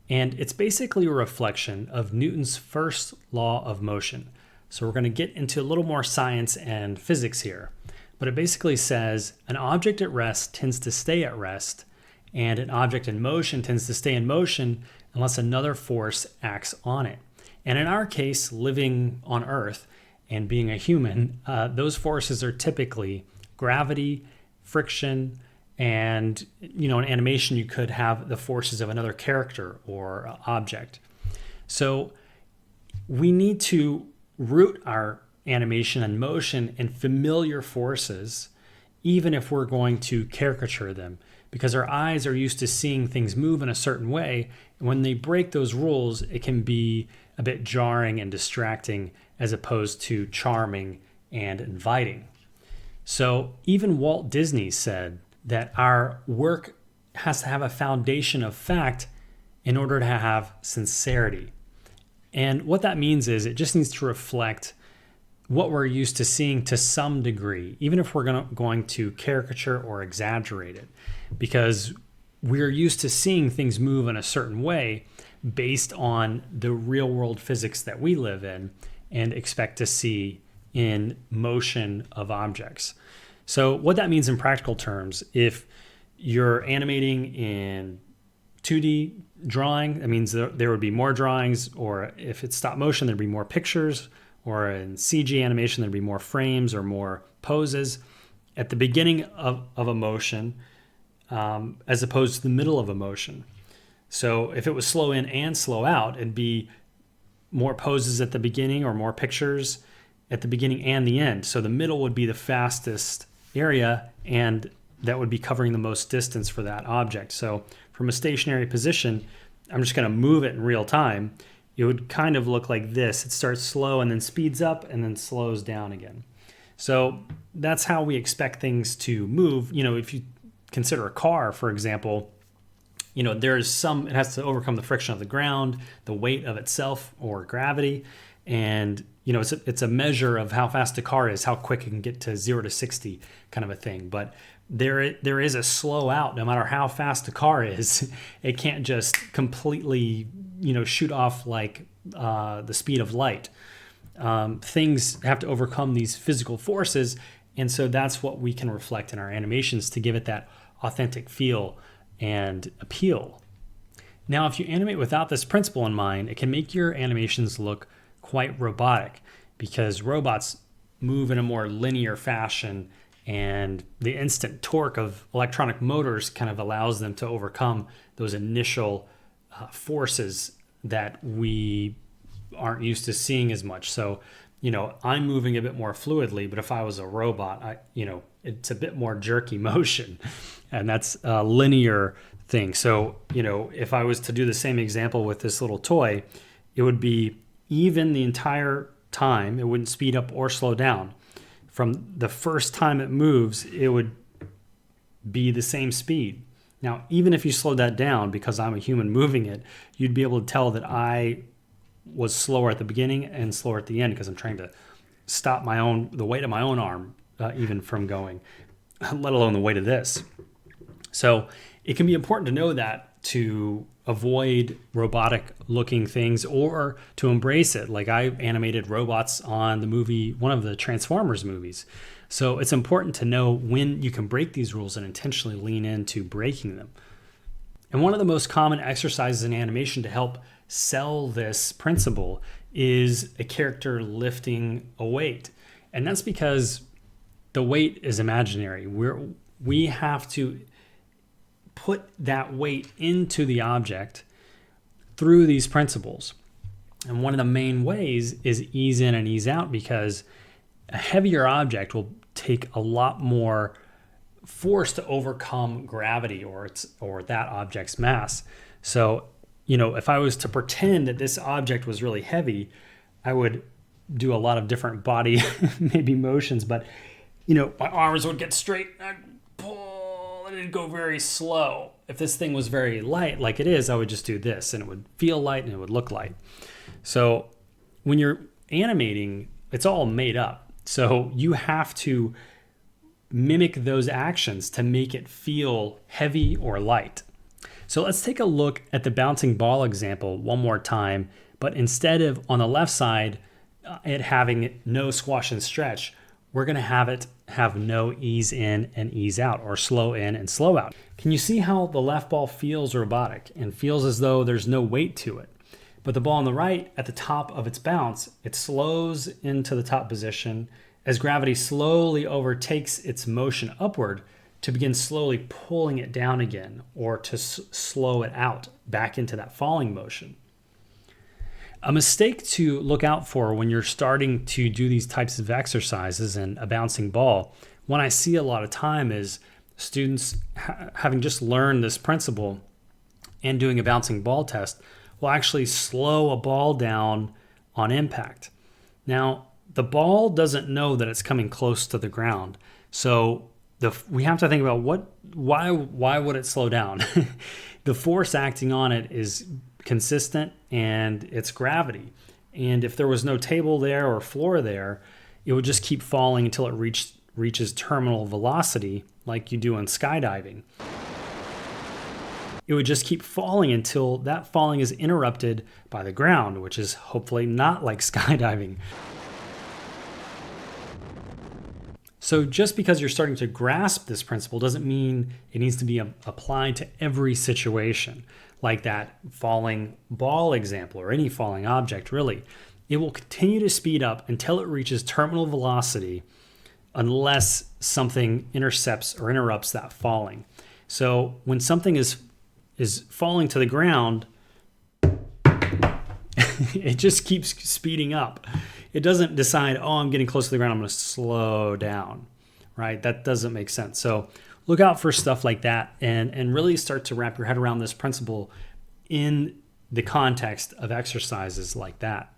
And it's basically a reflection of Newton's first law of motion. So we're going to get into a little more science and physics here. But it basically says an object at rest tends to stay at rest, and an object in motion tends to stay in motion unless another force acts on it. And in our case, living on Earth and being a human, those forces are typically gravity, friction, and in animation you could have the forces of another character or object. So we need to root our animation and motion in familiar forces, even if we're going to caricature them, because our eyes are used to seeing things move in a certain way. And when they break those rules, it can be a bit jarring and distracting as opposed to charming and inviting. So even Walt Disney said that our work has to have a foundation of fact in order to have sincerity. And what that means is it just needs to reflect what we're used to seeing to some degree, even if we're going to caricature or exaggerate it, because we're used to seeing things move in a certain way based on the real world physics that we live in and expect to see in motion of objects. So what that means in practical terms, if you're animating in 2D drawing, that means there would be more drawings, or if it's stop motion, there'd be more pictures, or in CG animation, there'd be more frames or more poses at the beginning of a motion as opposed to the middle of a motion. So if it was slow in and slow out, it'd be more poses at the beginning or more pictures at the beginning and the end. So the middle would be the fastest area, and that would be covering the most distance for that object. So from a stationary position, I'm just going to move it in real time. It would kind of look like this. It starts slow and then speeds up and then slows down again. So that's how we expect things to move. If you consider a car, for example, it has to overcome the friction of the ground, the weight of itself or gravity. And, it's a measure of how fast a car is, how quick it can get to 0 to 60 kind of a thing. But there is a slow out. No matter how fast the car is, it can't just completely, shoot off like the speed of light. Things have to overcome these physical forces, And so that's what we can reflect in our animations to give it that authentic feel and appeal. Now, if you animate without this principle in mind, it can make your animations look quite robotic because robots move in a more linear fashion, and the instant torque of electronic motors kind of allows them to overcome those initial forces that we aren't used to seeing as much. So, I'm moving a bit more fluidly, but if I was a robot, it's a bit more jerky motion, and that's a linear thing. So, if I was to do the same example with this little toy, it would be even the entire time. It wouldn't speed up or slow down. From the first time it moves, it would be the same speed. Now, even if you slowed that down, because I'm a human moving it, you'd be able to tell that I was slower at the beginning and slower at the end because I'm trying to stop the weight of my own arm even from going, let alone the weight of this. So it can be important to know that to avoid robotic looking things or to embrace it. Like I animated robots on the movie, one of the Transformers movies. So it's important to know when you can break these rules and intentionally lean into breaking them. And one of the most common exercises in animation to help sell this principle is a character lifting a weight. And that's because the weight is imaginary. We have to put that weight into the object through these principles. And one of the main ways is ease in and ease out, because a heavier object will take a lot more force to overcome gravity or that object's mass. So, if I was to pretend that this object was really heavy, I would do a lot of different body maybe motions, but my arms would get straight, I'd pull, and it'd go very slow. If this thing was very light, like it is, I would just do this and it would feel light and it would look light. So when you're animating, it's all made up. So you have to mimic those actions to make it feel heavy or light. So let's take a look at the bouncing ball example one more time, but instead of on the left side, it having no squash and stretch, we're going to have it have no ease in and ease out, or slow in and slow out. Can you see how the left ball feels robotic and feels as though there's no weight to it? But the ball on the right, at the top of its bounce, it slows into the top position as gravity slowly overtakes its motion upward to begin slowly pulling it down again, or to slow it out back into that falling motion. A mistake to look out for when you're starting to do these types of exercises and a bouncing ball, one I see a lot of time is students having just learned this principle and doing a bouncing ball test will actually slow a ball down on impact. Now, the ball doesn't know that it's coming close to the ground, so we have to think about why would it slow down? The force acting on it is consistent, and it's gravity. And if there was no table there or floor there, it would just keep falling until it reaches terminal velocity, like you do in skydiving. It would just keep falling until that falling is interrupted by the ground, which is hopefully not like skydiving. So just because you're starting to grasp this principle doesn't mean it needs to be applied to every situation, like that falling ball example or any falling object, really. It will continue to speed up until it reaches terminal velocity unless something intercepts or interrupts that falling. So when something is falling to the ground, it just keeps speeding up. It doesn't decide, I'm getting close to the ground, I'm going to slow down, right? That doesn't make sense. So look out for stuff like that and really start to wrap your head around this principle in the context of exercises like that.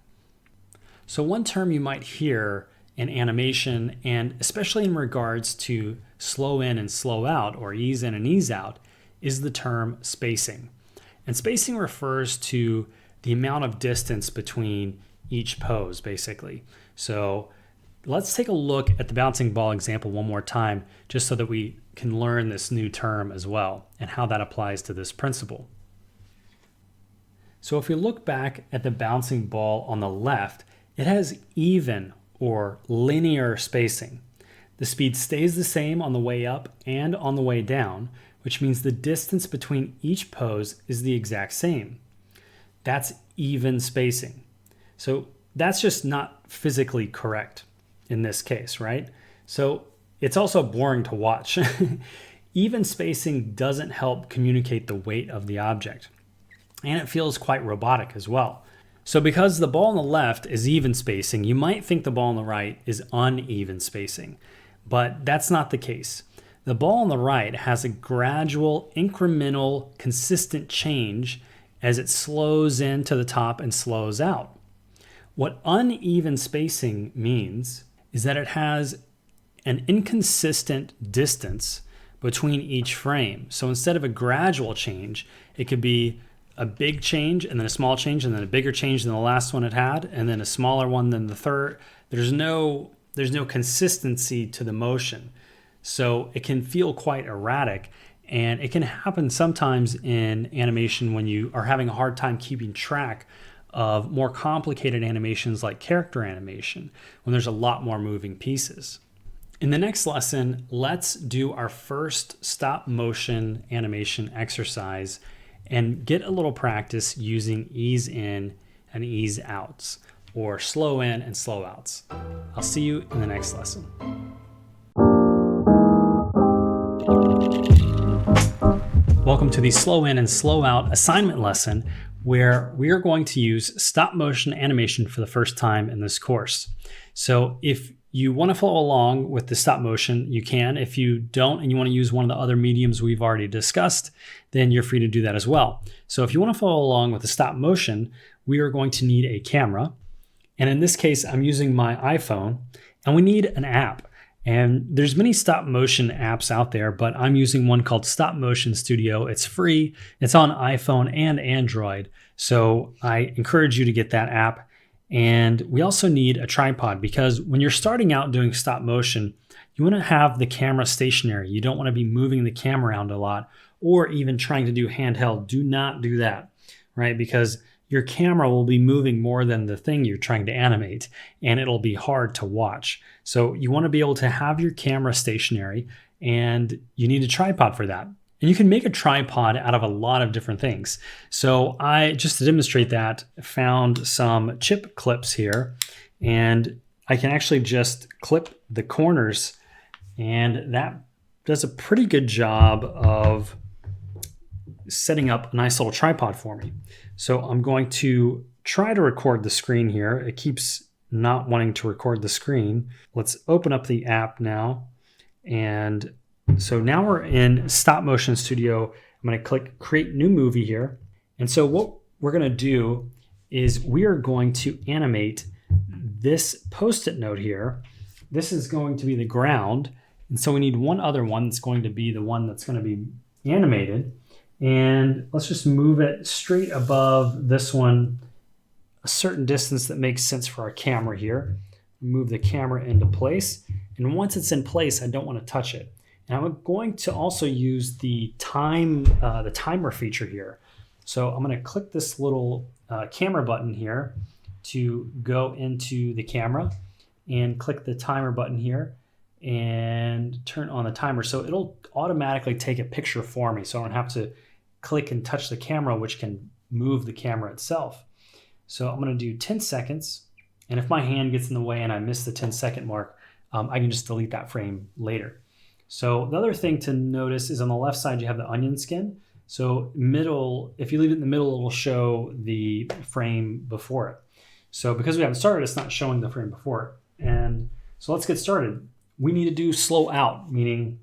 So one term you might hear in animation, and especially in regards to slow in and slow out, or ease in and ease out, is the term spacing. And spacing refers to the amount of distance between each pose, basically. So let's take a look at the bouncing ball example one more time, just so that we can learn this new term as well and how that applies to this principle. So if we look back at the bouncing ball on the left, it has even or linear spacing. The speed stays the same on the way up and on the way down, which means the distance between each pose is the exact same. That's even spacing. So that's just not physically correct in this case, right? So it's also boring to watch. Even spacing doesn't help communicate the weight of the object, and it feels quite robotic as well. So because the ball on the left is even spacing, you might think the ball on the right is uneven spacing, but that's not the case. The ball on the right has a gradual, incremental, consistent change as it slows into the top and slows out. What uneven spacing means is that it has an inconsistent distance between each frame. So instead of a gradual change, it could be a big change and then a small change and then a bigger change than the last one it had and then a smaller one than the third. There's no consistency to the motion. So it can feel quite erratic, and it can happen sometimes in animation when you are having a hard time keeping track of more complicated animations like character animation, when there's a lot more moving pieces. In the next lesson, let's do our first stop motion animation exercise and get a little practice using ease in and ease outs, or slow in and slow outs. I'll see you in the next lesson. Welcome to the slow in and slow out assignment lesson, where we are going to use stop motion animation for the first time in this course. So if you want to follow along with the stop motion, you can. If you don't and you want to use one of the other mediums we've already discussed, then you're free to do that as well. So if you want to follow along with the stop motion, we are going to need a camera. And in this case, I'm using my iPhone, and we need an app. And there's many stop motion apps out there, but I'm using one called Stop Motion Studio. It's free. It's on iPhone and Android. So I encourage you to get that app. And we also need a tripod, because when you're starting out doing stop motion, you want to have the camera stationary. You don't want to be moving the camera around a lot, or even trying to do handheld. Do not do that, right? Because your camera will be moving more than the thing you're trying to animate, and it'll be hard to watch. So you want to be able to have your camera stationary, and you need a tripod for that. And you can make a tripod out of a lot of different things. So I, just to demonstrate that, found some chip clips here, and I can actually just clip the corners, and that does a pretty good job of setting up a nice little tripod for me. So I'm going to try to record the screen here. It keeps not wanting to record the screen. Let's open up the app now. And so now we're in Stop Motion Studio. I'm going to click Create New Movie here. And so what we're going to do is we are going to animate this Post-it note here. This is going to be the ground. And so we need one other one that's going to be the one that's going to be animated. And let's just move it straight above this one, a certain distance that makes sense for our camera here. Move the camera into place. And once it's in place, I don't want to touch it. And I'm going to also use the timer feature here. So I'm going to click this little camera button here to go into the camera, and click the timer button here and turn on the timer. So it'll automatically take a picture for me, so I don't have to click and touch the camera, which can move the camera itself. So I'm going to do 10 seconds. And if my hand gets in the way and I miss the 10-second mark, I can just delete that frame later. So the other thing to notice is on the left side, you have the onion skin. So middle, if you leave it in the middle, it will show the frame before it. So because we haven't started, it's not showing the frame before it. And so let's get started. We need to do slow out, meaning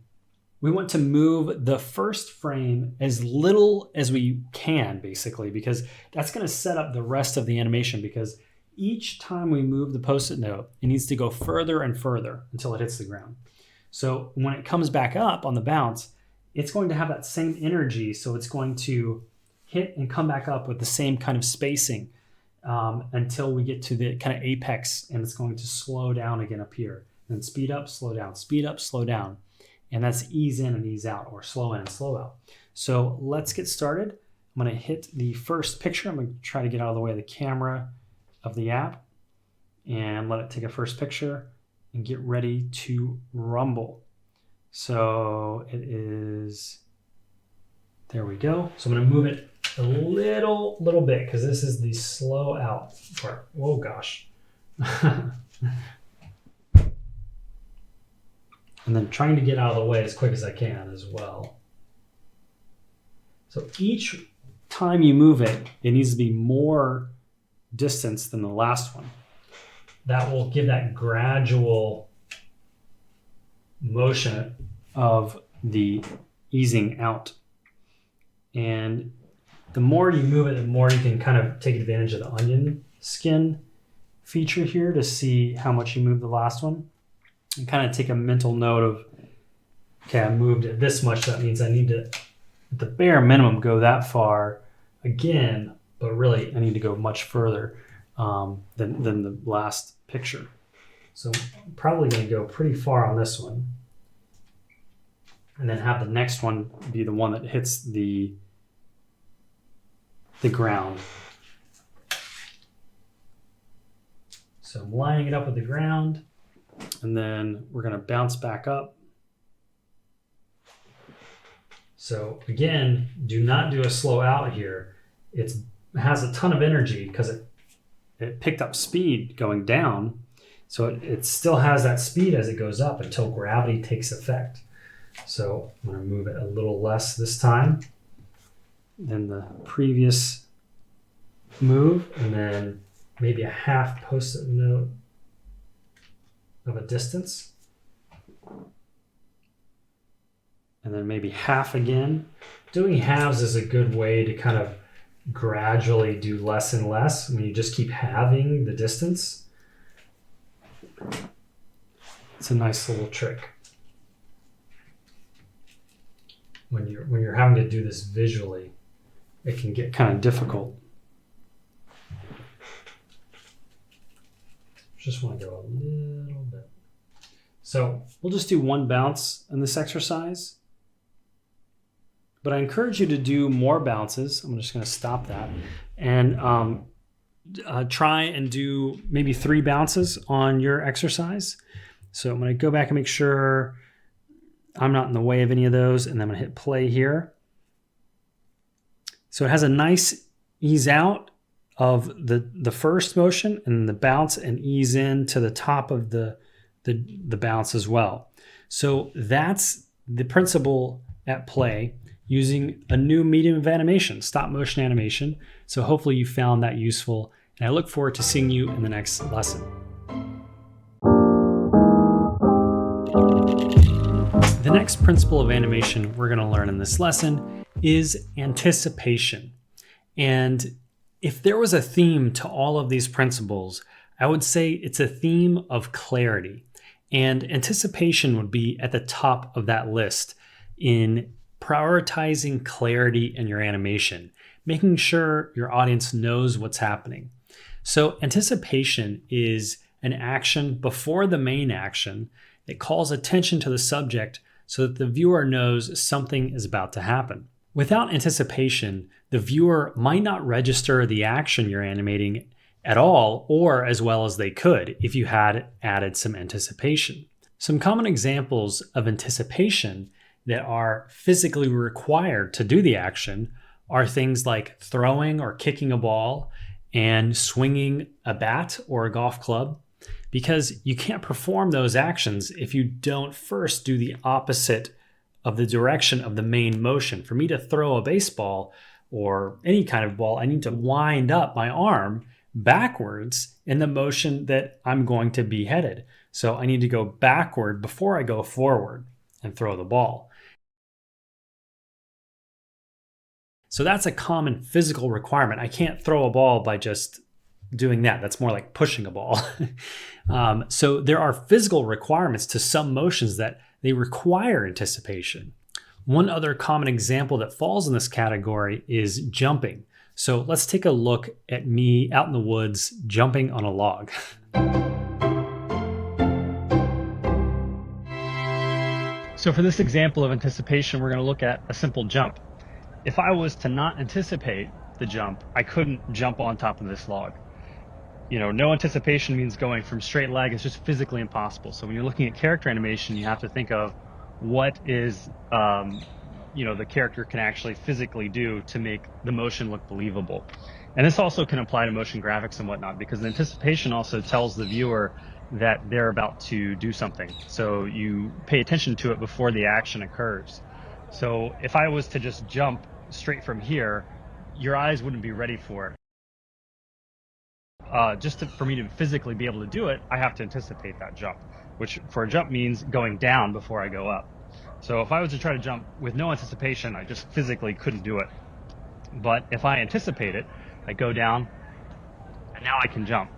we want to move the first frame as little as we can, basically, because that's going to set up the rest of the animation, because each time we move the Post-it note, it needs to go further and further until it hits the ground. So when it comes back up on the bounce, it's going to have that same energy. So it's going to hit and come back up with the same kind of spacing until we get to the kind of apex, and it's going to slow down again up here. Then speed up, slow down, speed up, slow down. And that's ease in and ease out, or slow in and slow out. So let's get started. I'm going to hit the first picture. I'm going to try to get out of the way of the camera of the app and let it take a first picture. and get ready to rumble. So it is, there we go. So I'm going to move it a little bit because this is the slow out part. Oh gosh. And then trying to get out of the way as quick as I can as well. So each time you move it, it needs to be more distance than the last one. That will give that gradual motion of the easing out. And the more you move it, the more you can kind of take advantage of the onion skin feature here to see how much you moved the last one. And kind of take a mental note of, okay, I moved it this much. That means I need to, at the bare minimum, go that far again, but really I need to go much further than the last picture. So I'm probably going to go pretty far on this one. And then have the next one be the one that hits the ground. So I'm lining it up with the ground. And then we're going to bounce back up. So again, do not do a slow out here. It has a ton of energy because it picked up speed going down. So it still has that speed as it goes up until gravity takes effect. So I'm going to move it a little less this time than the previous move. And then maybe a half post-it note of a distance, and then maybe half again. Doing halves is a good way to kind of gradually do less and less when you just keep halving the distance. It's a nice little trick when you're having to do this visually. It can get kind of difficult. Just want to go a little bit. So we'll just do one bounce in this exercise. But I encourage you to do more bounces. I'm just going to stop that. And try and do maybe 3 bounces on your exercise. So I'm going to go back and make sure I'm not in the way of any of those. And then I'm going to hit play here. So it has a nice ease out of the first motion and the bounce, and ease in to the top of the bounce as well. So that's the principle at play using a new medium of animation, stop motion animation. So hopefully you found that useful, and I look forward to seeing you in the next lesson. The next principle of animation we're going to learn in this lesson is anticipation. And if there was a theme to all of these principles, I would say it's a theme of clarity. And anticipation would be at the top of that list in prioritizing clarity in your animation, making sure your audience knows what's happening. So anticipation is an action before the main action that calls attention to the subject so that the viewer knows something is about to happen. Without anticipation, the viewer might not register the action you're animating at all, or as well as they could if you had added some anticipation. Some common examples of anticipation that are physically required to do the action are things like throwing or kicking a ball and swinging a bat or a golf club, because you can't perform those actions if you don't first do the opposite of the direction of the main motion. For me to throw a baseball or any kind of ball, I need to wind up my arm backwards in the motion that I'm going to be headed. So I need to go backward before I go forward and throw the ball. So that's a common physical requirement. I can't throw a ball by just doing that. That's more like pushing a ball. So there are physical requirements to some motions that they require anticipation. One other common example that falls in this category is jumping. So let's take a look at me out in the woods jumping on a log. So for this example of anticipation, we're going to look at a simple jump. If I was to not anticipate the jump, I couldn't jump on top of this log. No anticipation means going from straight leg. It's just physically impossible. So when you're looking at character animation, you have to think of what is, the character can actually physically do to make the motion look believable. And this also can apply to motion graphics and whatnot, because the anticipation also tells the viewer that they're about to do something. So you pay attention to it before the action occurs. So if I was to just jump straight from here, your eyes wouldn't be ready for it. For me to physically be able to do it, I have to anticipate that jump, which for a jump means going down before I go up. So if I was to try to jump with no anticipation, I just physically couldn't do it. But if I anticipate it, I go down, and now I can jump.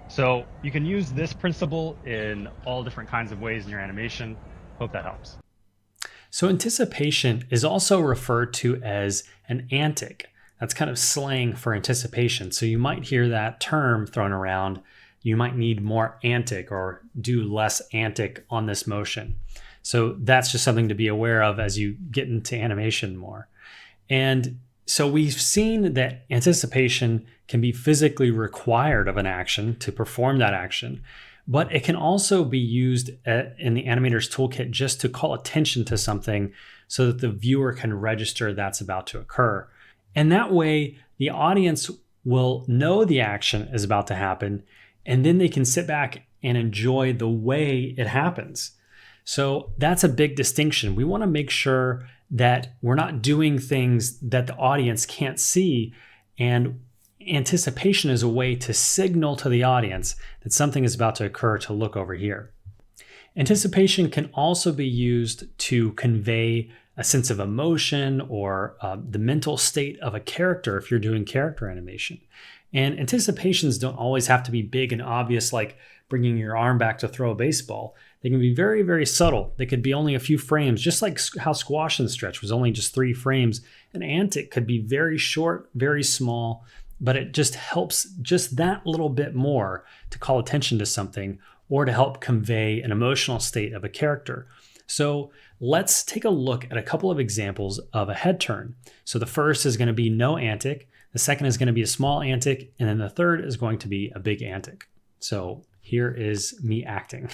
So you can use this principle in all different kinds of ways in your animation. Hope that helps. So anticipation is also referred to as an antic. That's kind of slang for anticipation. So you might hear that term thrown around. You might need more antic or do less antic on this motion. So that's just something to be aware of as you get into animation more. And so we've seen that anticipation can be physically required of an action to perform that action, but it can also be used in the animator's toolkit just to call attention to something so that the viewer can register that's about to occur. And that way, the audience will know the action is about to happen, and then they can sit back and enjoy the way it happens. So that's a big distinction. We want to make sure that we're not doing things that the audience can't see, and anticipation is a way to signal to the audience that something is about to occur to look over here. Anticipation can also be used to convey a sense of emotion or the mental state of a character if you're doing character animation. And anticipations don't always have to be big and obvious, like bringing your arm back to throw a baseball. They can be very, very subtle. They could be only a few frames, just like how squash and stretch was only just 3 frames. An antic could be very short, very small, but it just helps just that little bit more to call attention to something or to help convey an emotional state of a character. So let's take a look at a couple of examples of a head turn. So the first is going to be no antic, the second is going to be a small antic, and then the third is going to be a big antic. So here is me acting.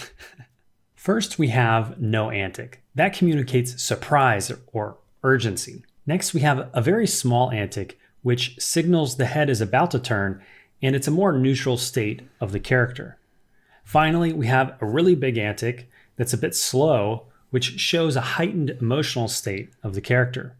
First, we have no antic. That communicates surprise or urgency. Next, we have a very small antic, which signals the head is about to turn, and it's a more neutral state of the character. Finally, we have a really big antic that's a bit slow, which shows a heightened emotional state of the character.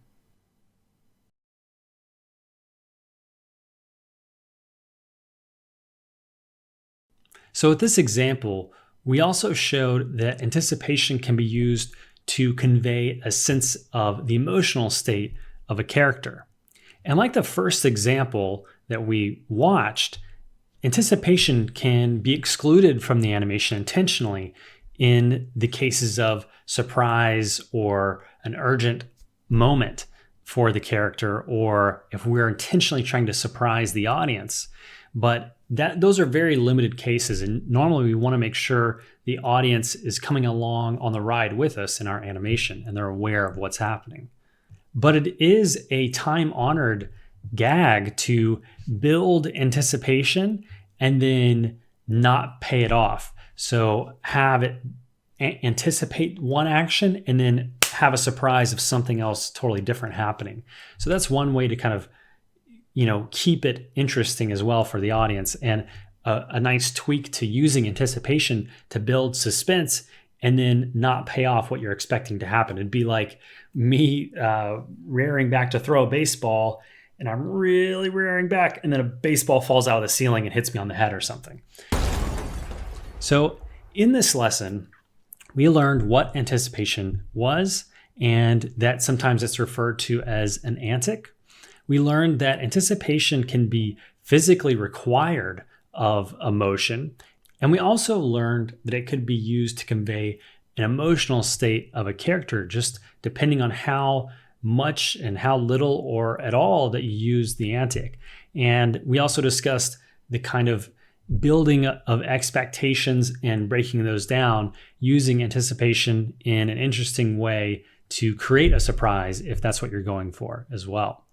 So with this example, we also showed that anticipation can be used to convey a sense of the emotional state of a character. And like the first example that we watched, anticipation can be excluded from the animation intentionally in the cases of surprise or an urgent moment for the character, or if we're intentionally trying to surprise the audience. But those are very limited cases, and normally we want to make sure the audience is coming along on the ride with us in our animation and they're aware of what's happening. But it is a time-honored gag to build anticipation and then not pay it off. So have it anticipate one action and then have a surprise of something else totally different happening. So that's one way to kind of, keep it interesting as well for the audience, and a nice tweak to using anticipation to build suspense and then not pay off what you're expecting to happen. It'd be like me rearing back to throw a baseball, and I'm really rearing back, and then a baseball falls out of the ceiling and hits me on the head or something. So in this lesson, we learned what anticipation was, and that sometimes it's referred to as an antic. We learned that anticipation can be physically required of emotion, and we also learned that it could be used to convey an emotional state of a character, just depending on how much and how little or at all that you use the antic. And we also discussed the kind of building of expectations and breaking those down using anticipation in an interesting way to create a surprise if that's what you're going for as well.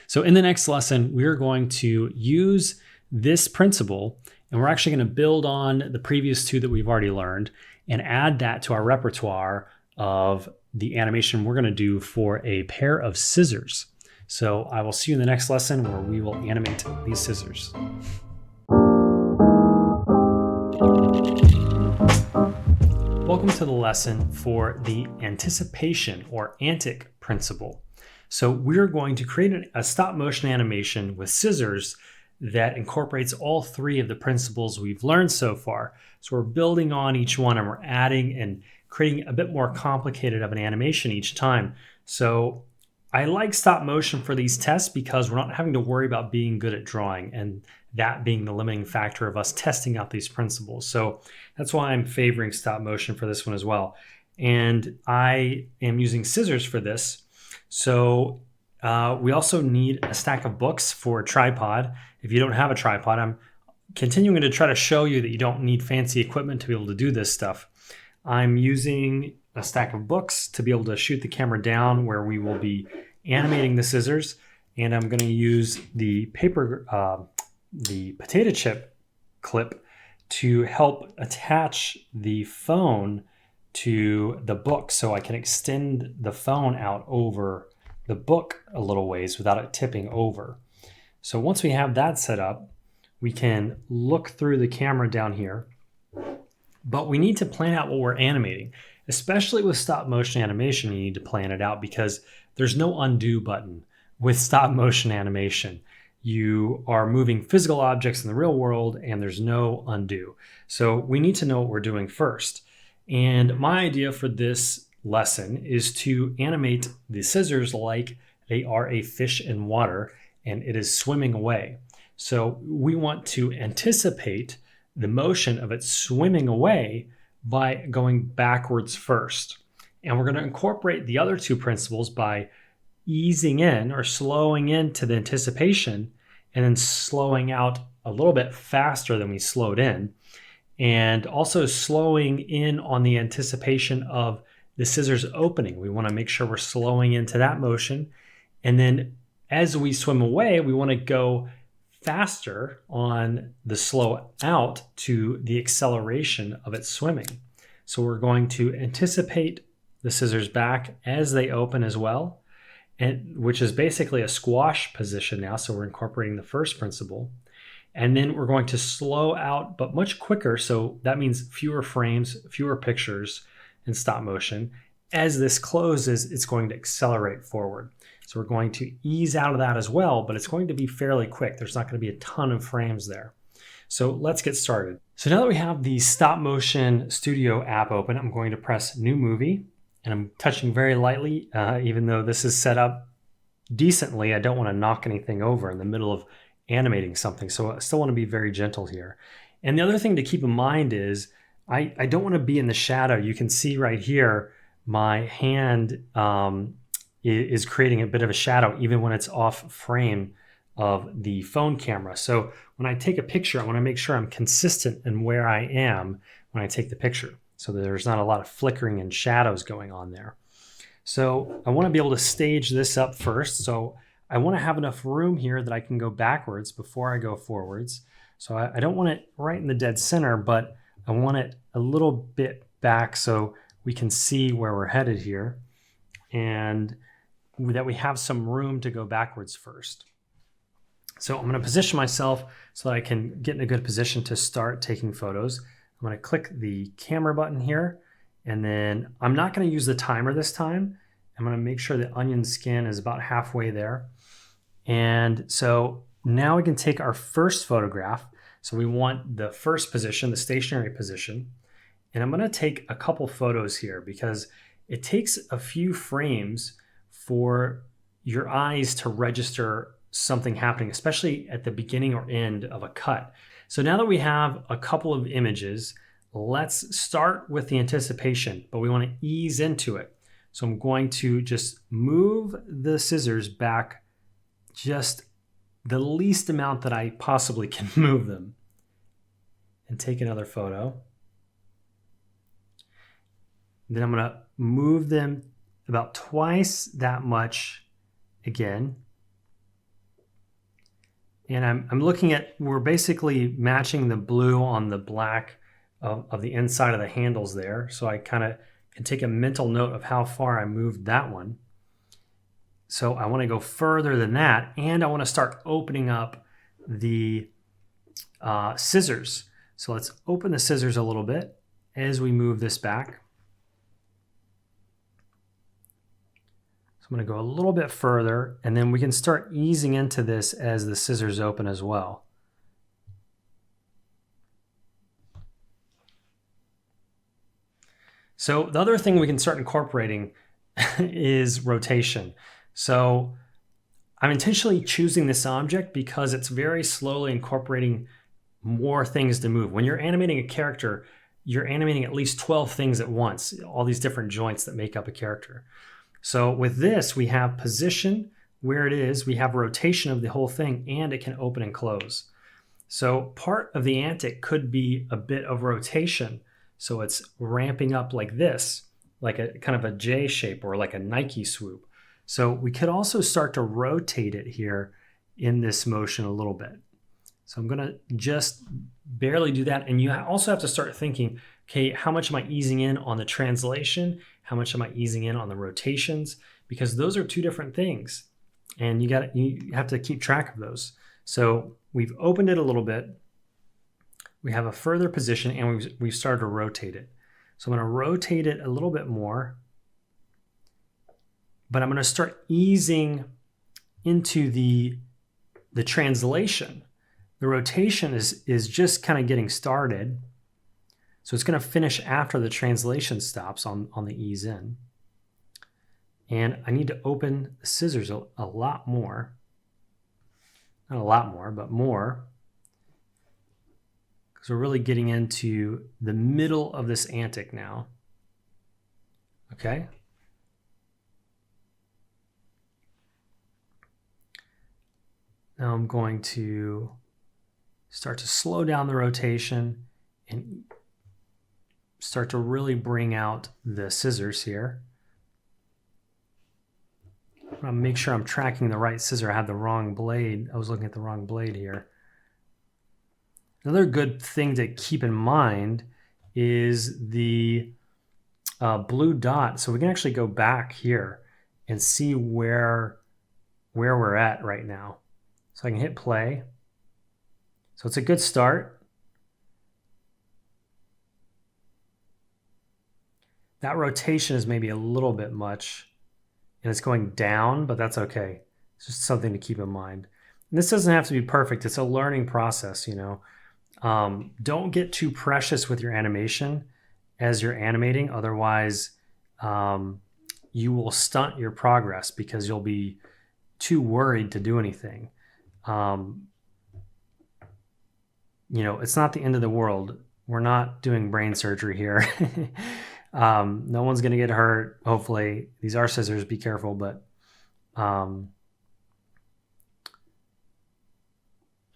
So in the next lesson, we're going to use this principle And we're actually going to build on the previous two that we've already learned and add that to our repertoire of the animation we're going to do for a pair of scissors. So I will see you in the next lesson where we will animate these scissors. Welcome to the lesson for the anticipation or antic principle. So we're going to create a stop motion animation with scissors that incorporates all three of the principles we've learned so far. So we're building on each one and we're adding and creating a bit more complicated of an animation each time. So I like stop motion for these tests because we're not having to worry about being good at drawing and that being the limiting factor of us testing out these principles. So that's why I'm favoring stop motion for this one as well. And I am using scissors for this. So we also need a stack of books for a tripod. If you don't have a tripod, I'm continuing to try to show you that you don't need fancy equipment to be able to do this stuff. I'm using a stack of books to be able to shoot the camera down where we will be animating the scissors. And I'm going to use the potato chip clip to help attach the phone to the book so I can extend the phone out over the book a little ways without it tipping over. So once we have that set up, we can look through the camera down here, but we need to plan out what we're animating. Especially with stop motion animation, you need to plan it out because there's no undo button with stop motion animation. You are moving physical objects in the real world and there's no undo. So we need to know what we're doing first. And my idea for this lesson is to animate the scissors like they are a fish in water and it is swimming away. So we want to anticipate the motion of it swimming away by going backwards first. And we're going to incorporate the other two principles by easing in or slowing into the anticipation and then slowing out a little bit faster than we slowed in. And also slowing in on the anticipation of the scissors opening. We want to make sure we're slowing into that motion. And then as we swim away, we want to go faster on the slow out to the acceleration of it swimming. So we're going to anticipate the scissors back as they open as well, and which is basically a squash position now. So we're incorporating the first principle. And then we're going to slow out, but much quicker. So that means fewer frames, fewer pictures in stop motion. As this closes, it's going to accelerate forward. So we're going to ease out of that as well, but it's going to be fairly quick. There's not going to be a ton of frames there. So let's get started. So now that we have the stop motion studio app open, I'm going to press new movie and I'm touching very lightly, even though this is set up decently. I don't want to knock anything over in the middle of animating something. So I still want to be very gentle here. And the other thing to keep in mind is I don't want to be in the shadow. You can see right here, my hand is creating a bit of a shadow even when it's off frame of the phone camera. So when I take a picture, I want to make sure I'm consistent in where I am when I take the picture so that there's not a lot of flickering and shadows going on there. So I want to be able to stage this up first. So I want to have enough room here that I can go backwards before I go forwards. So I don't want it right in the dead center, but I want it a little bit back so we can see where we're headed here and that we have some room to go backwards first. So I'm going to position myself so that I can get in a good position to start taking photos. I'm going to click the camera button here, and then I'm not going to use the timer this time. I'm going to make sure the onion skin is about halfway there. And so now we can take our first photograph. So we want the first position, the stationary position. And I'm going to take a couple photos here because it takes a few frames for your eyes to register something happening, especially at the beginning or end of a cut. So now that we have a couple of images, let's start with the anticipation, but we want to ease into it. So I'm going to just move the scissors back just the least amount that I possibly can move them and take another photo. Then I'm going to move them about twice that much again. And I'm looking at, we're basically matching the blue on the black of the inside of the handles there. So I kind of can take a mental note of how far I moved that one. So I want to go further than that, and I want to start opening up the scissors. So let's open the scissors a little bit as we move this back. So I'm going to go a little bit further, and then we can start easing into this as the scissors open as well. So the other thing we can start incorporating is rotation. So I'm intentionally choosing this object because it's very slowly incorporating more things to move. When you're animating a character, you're animating at least 12 things at once, all these different joints that make up a character. So with this, we have position where it is, we have rotation of the whole thing, and it can open and close. So part of the antic could be a bit of rotation. So it's ramping up like this, like a kind of a J shape or like a Nike swoop. So we could also start to rotate it here in this motion a little bit. So I'm going to just barely do that. And you also have to start thinking, okay, how much am I easing in on the translation? How much am I easing in on the rotations? Because those are two different things. And you have to keep track of those. So we've opened it a little bit. We have a further position, and we've started to rotate it. So I'm going to rotate it a little bit more. But I'm going to start easing into the translation. The rotation is just kind of getting started. So it's going to finish after the translation stops on the ease in. And I need to open the scissors a lot more. Not a lot more, but more. Because we're really getting into the middle of this antic now. Okay. Now I'm going to start to slow down the rotation and start to really bring out the scissors here. I'm going to make sure I'm tracking the right scissor. I had the wrong blade. I was looking at the wrong blade here. Another good thing to keep in mind is the blue dot. So we can actually go back here and see where we're at right now. So I can hit play. So it's a good start. That rotation is maybe a little bit much, and it's going down, but that's okay. It's just something to keep in mind. And this doesn't have to be perfect. It's a learning process, you know. Don't get too precious with your animation as you're animating. Otherwise, you will stunt your progress because you'll be too worried to do anything. You know, it's not the end of the world. We're not doing brain surgery here. No one's going to get hurt. Hopefully, these are scissors. Be careful, but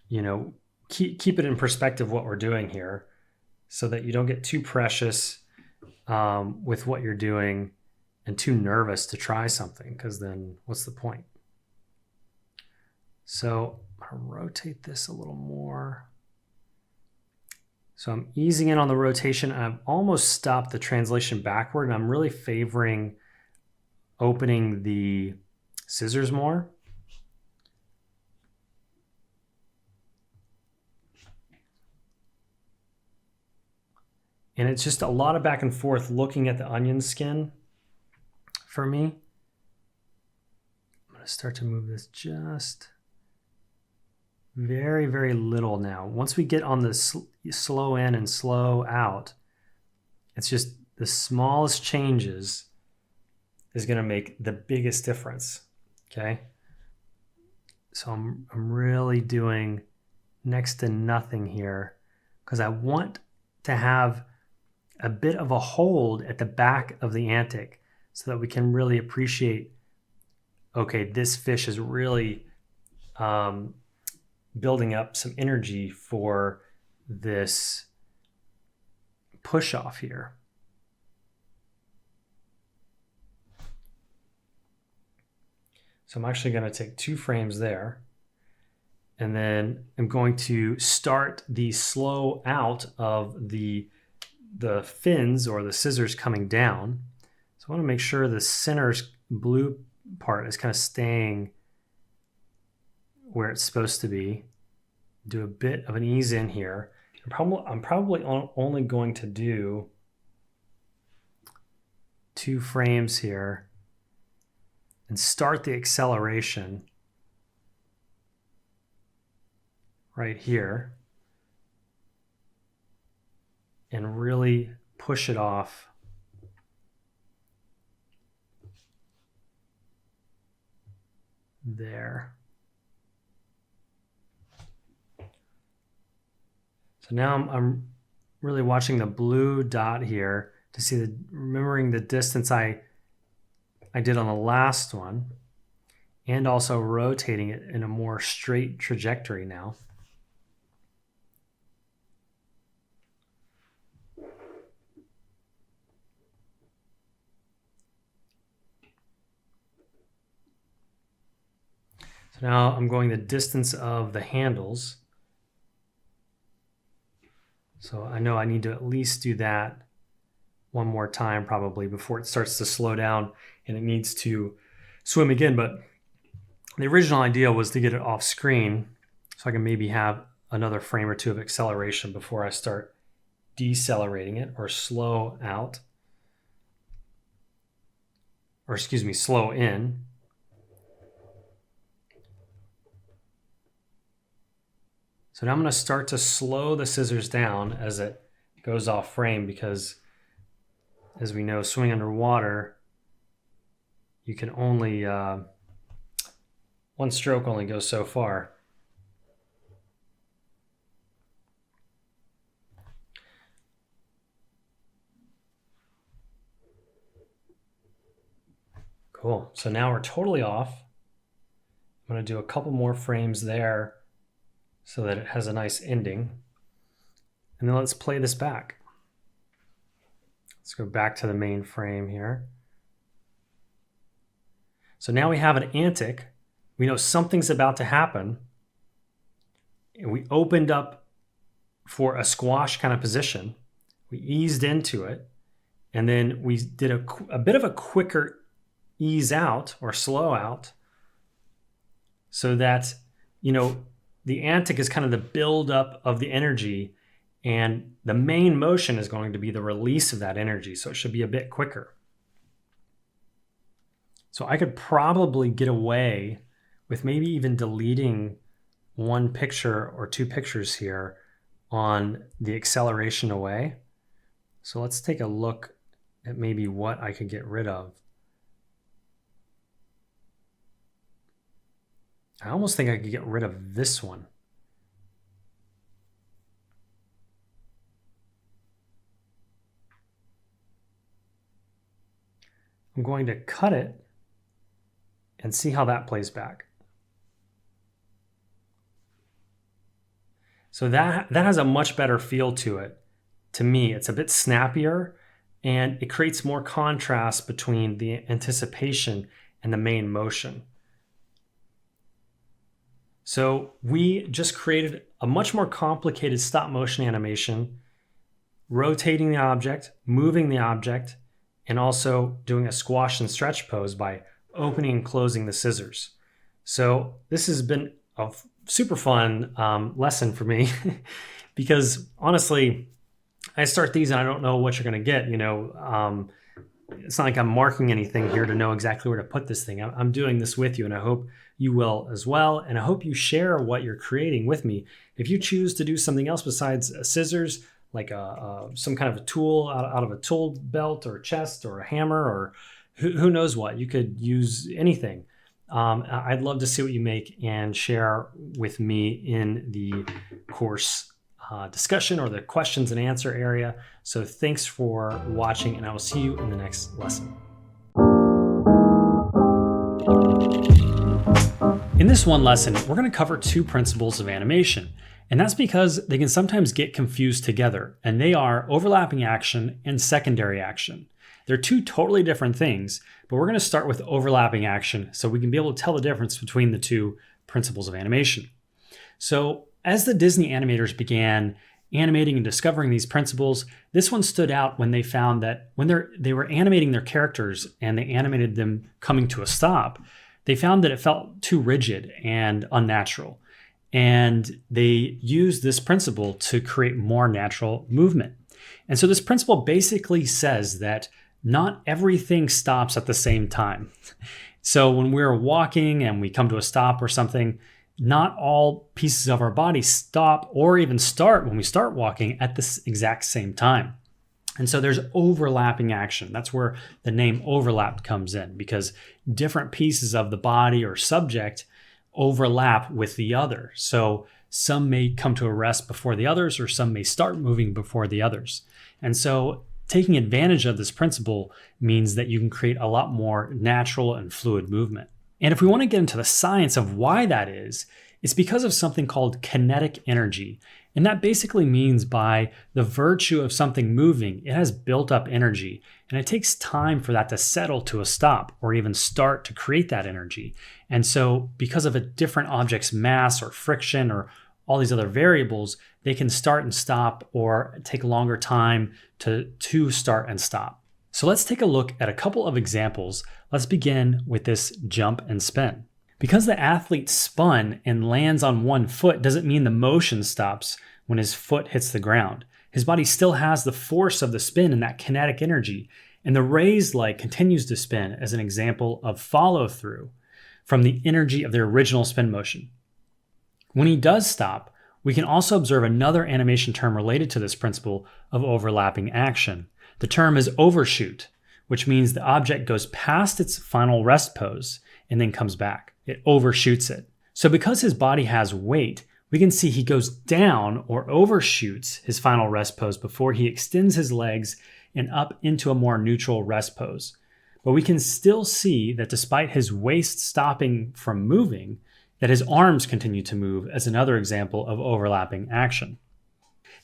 you know, keep it in perspective what we're doing here, so that you don't get too precious with what you're doing and too nervous to try something. Because then, what's the point? So I'm going to rotate this a little more. So I'm easing in on the rotation. I've almost stopped the translation backward, and I'm really favoring opening the scissors more. And it's just a lot of back and forth looking at the onion skin for me. I'm going to start to move this just very, very little now. Once we get on the slow in and slow out, it's just the smallest changes is going to make the biggest difference. Okay. So I'm really doing next to nothing here because I want to have a bit of a hold at the back of the antic so that we can really appreciate, okay, this fish is really building up some energy for this push off here. So I'm actually going to take 2 frames there. And then I'm going to start the slow out of the fins or the scissors coming down. So I want to make sure the center's blue part is kind of staying where it's supposed to be. Do a bit of an ease in here. I'm probably only going to do 2 frames here and start the acceleration right here and really push it off there. So now I'm really watching the blue dot here to see remembering the distance I did on the last one, and also rotating it in a more straight trajectory now. So now I'm going the distance of the handles. So I know I need to at least do that one more time probably before it starts to slow down and it needs to swim again. But the original idea was to get it off screen so I can maybe have another frame or 2 of acceleration before I start decelerating it or slow out. Or excuse me, slow in. So now I'm going to start to slow the scissors down as it goes off frame because, as we know, swimming underwater, you can only, one stroke only goes so far. Cool. So now we're totally off. I'm going to do a couple more frames there so that it has a nice ending. And then let's play this back. Let's go back to the main frame here. So now we have an antic. We know something's about to happen. And we opened up for a squash kind of position. We eased into it. And then we did a bit of a quicker ease out or slow out so that, you know, the antic is kind of the buildup of the energy, and the main motion is going to be the release of that energy. So it should be a bit quicker. So I could probably get away with maybe even deleting 1 picture or 2 pictures here on the acceleration away. So let's take a look at maybe what I could get rid of. I almost think I could get rid of this one. I'm going to cut it and see how that plays back. So that has a much better feel to it. To me, it's a bit snappier and it creates more contrast between the anticipation and the main motion. So we just created a much more complicated stop motion animation, rotating the object, moving the object, and also doing a squash and stretch pose by opening and closing the scissors. So this has been a super fun lesson for me because honestly, I start these and I don't know what you're going to get. You know, it's not like I'm marking anything here to know exactly where to put this thing. I'm doing this with you, and I hope you will as well. And I hope you share what you're creating with me. If you choose to do something else besides scissors, like some kind of a tool out of a tool belt or a chest or a hammer or who knows what, you could use anything. I'd love to see what you make and share with me in the course discussion or the questions and answer area. So thanks for watching, and I will see you in the next lesson. In this one lesson, we're going to cover 2 principles of animation, and that's because they can sometimes get confused together, and they are overlapping action and secondary action. They're 2 totally different things, but we're going to start with overlapping action so we can be able to tell the difference between the 2 principles of animation. So as the Disney animators began animating and discovering these principles, this one stood out when they found that when they were animating their characters and they animated them coming to a stop, they found that it felt too rigid and unnatural. And they used this principle to create more natural movement. And so this principle basically says that not everything stops at the same time. So when we're walking and we come to a stop or something, not all pieces of our body stop or even start when we start walking at the exact same time. And so there's overlapping action. That's where the name overlap comes in, because different pieces of the body or subject overlap with the other. So some may come to a rest before the others, or some may start moving before the others. And so taking advantage of this principle means that you can create a lot more natural and fluid movement. And if we want to get into the science of why that is, it's because of something called kinetic energy. And that basically means by the virtue of something moving, it has built up energy. And it takes time for that to settle to a stop or even start to create that energy. And so because of a different object's mass or friction or all these other variables, they can start and stop or take longer time to start and stop. So let's take a look at a couple of examples. Let's begin with this jump and spin. Because the athlete spun and lands on one foot doesn't mean the motion stops when his foot hits the ground. His body still has the force of the spin and that kinetic energy, and the raised leg continues to spin as an example of follow through from the energy of the original spin motion. When he does stop, we can also observe another animation term related to this principle of overlapping action. The term is overshoot, which means the object goes past its final rest pose and then comes back. It overshoots it. So because his body has weight, we can see he goes down or overshoots his final rest pose before he extends his legs and up into a more neutral rest pose. But we can still see that despite his waist stopping from moving, that his arms continue to move as another example of overlapping action.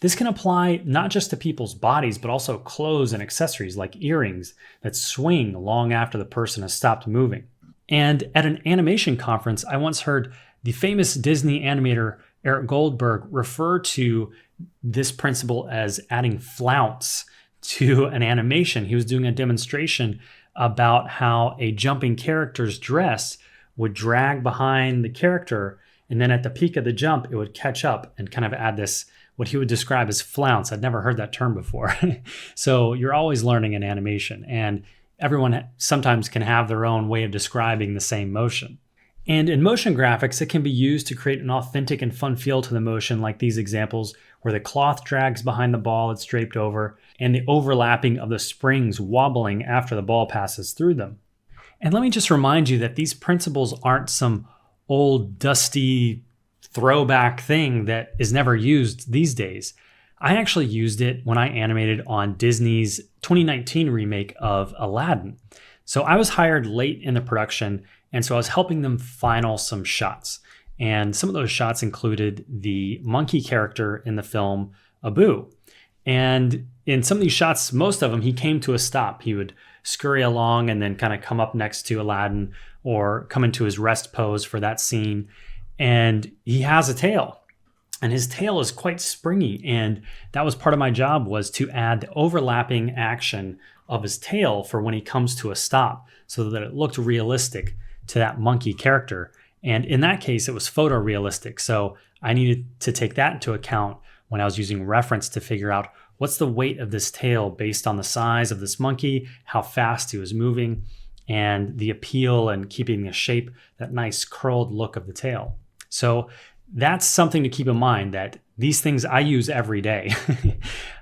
This can apply not just to people's bodies, but also clothes and accessories like earrings that swing long after the person has stopped moving. And at an animation conference, I once heard the famous Disney animator Eric Goldberg refer to this principle as adding flounce to an animation. He was doing a demonstration about how a jumping character's dress would drag behind the character, and then at the peak of the jump, it would catch up and kind of add this, what he would describe as flounce. I'd never heard that term before. So you're always learning in animation, and everyone sometimes can have their own way of describing the same motion. And in motion graphics, it can be used to create an authentic and fun feel to the motion, like these examples where the cloth drags behind the ball it's draped over, and the overlapping of the springs wobbling after the ball passes through them. And let me just remind you that these principles aren't some old, dusty throwback thing that is never used these days. I actually used it when I animated on Disney's 2019 remake of Aladdin. So I was hired late in the production, and so I was helping them final some shots. And some of those shots included the monkey character in the film, Abu. And in some of these shots, most of them, he came to a stop. He would scurry along and then kind of come up next to Aladdin or come into his rest pose for that scene. And he has a tail, and his tail is quite springy. And that was part of my job, was to add the overlapping action of his tail for when he comes to a stop so that it looked realistic to that monkey character. And in that case, it was photorealistic. So I needed to take that into account when I was using reference to figure out what's the weight of this tail based on the size of this monkey, how fast he was moving, and the appeal and keeping the shape, that nice curled look of the tail. So that's something to keep in mind, that these things I use every day.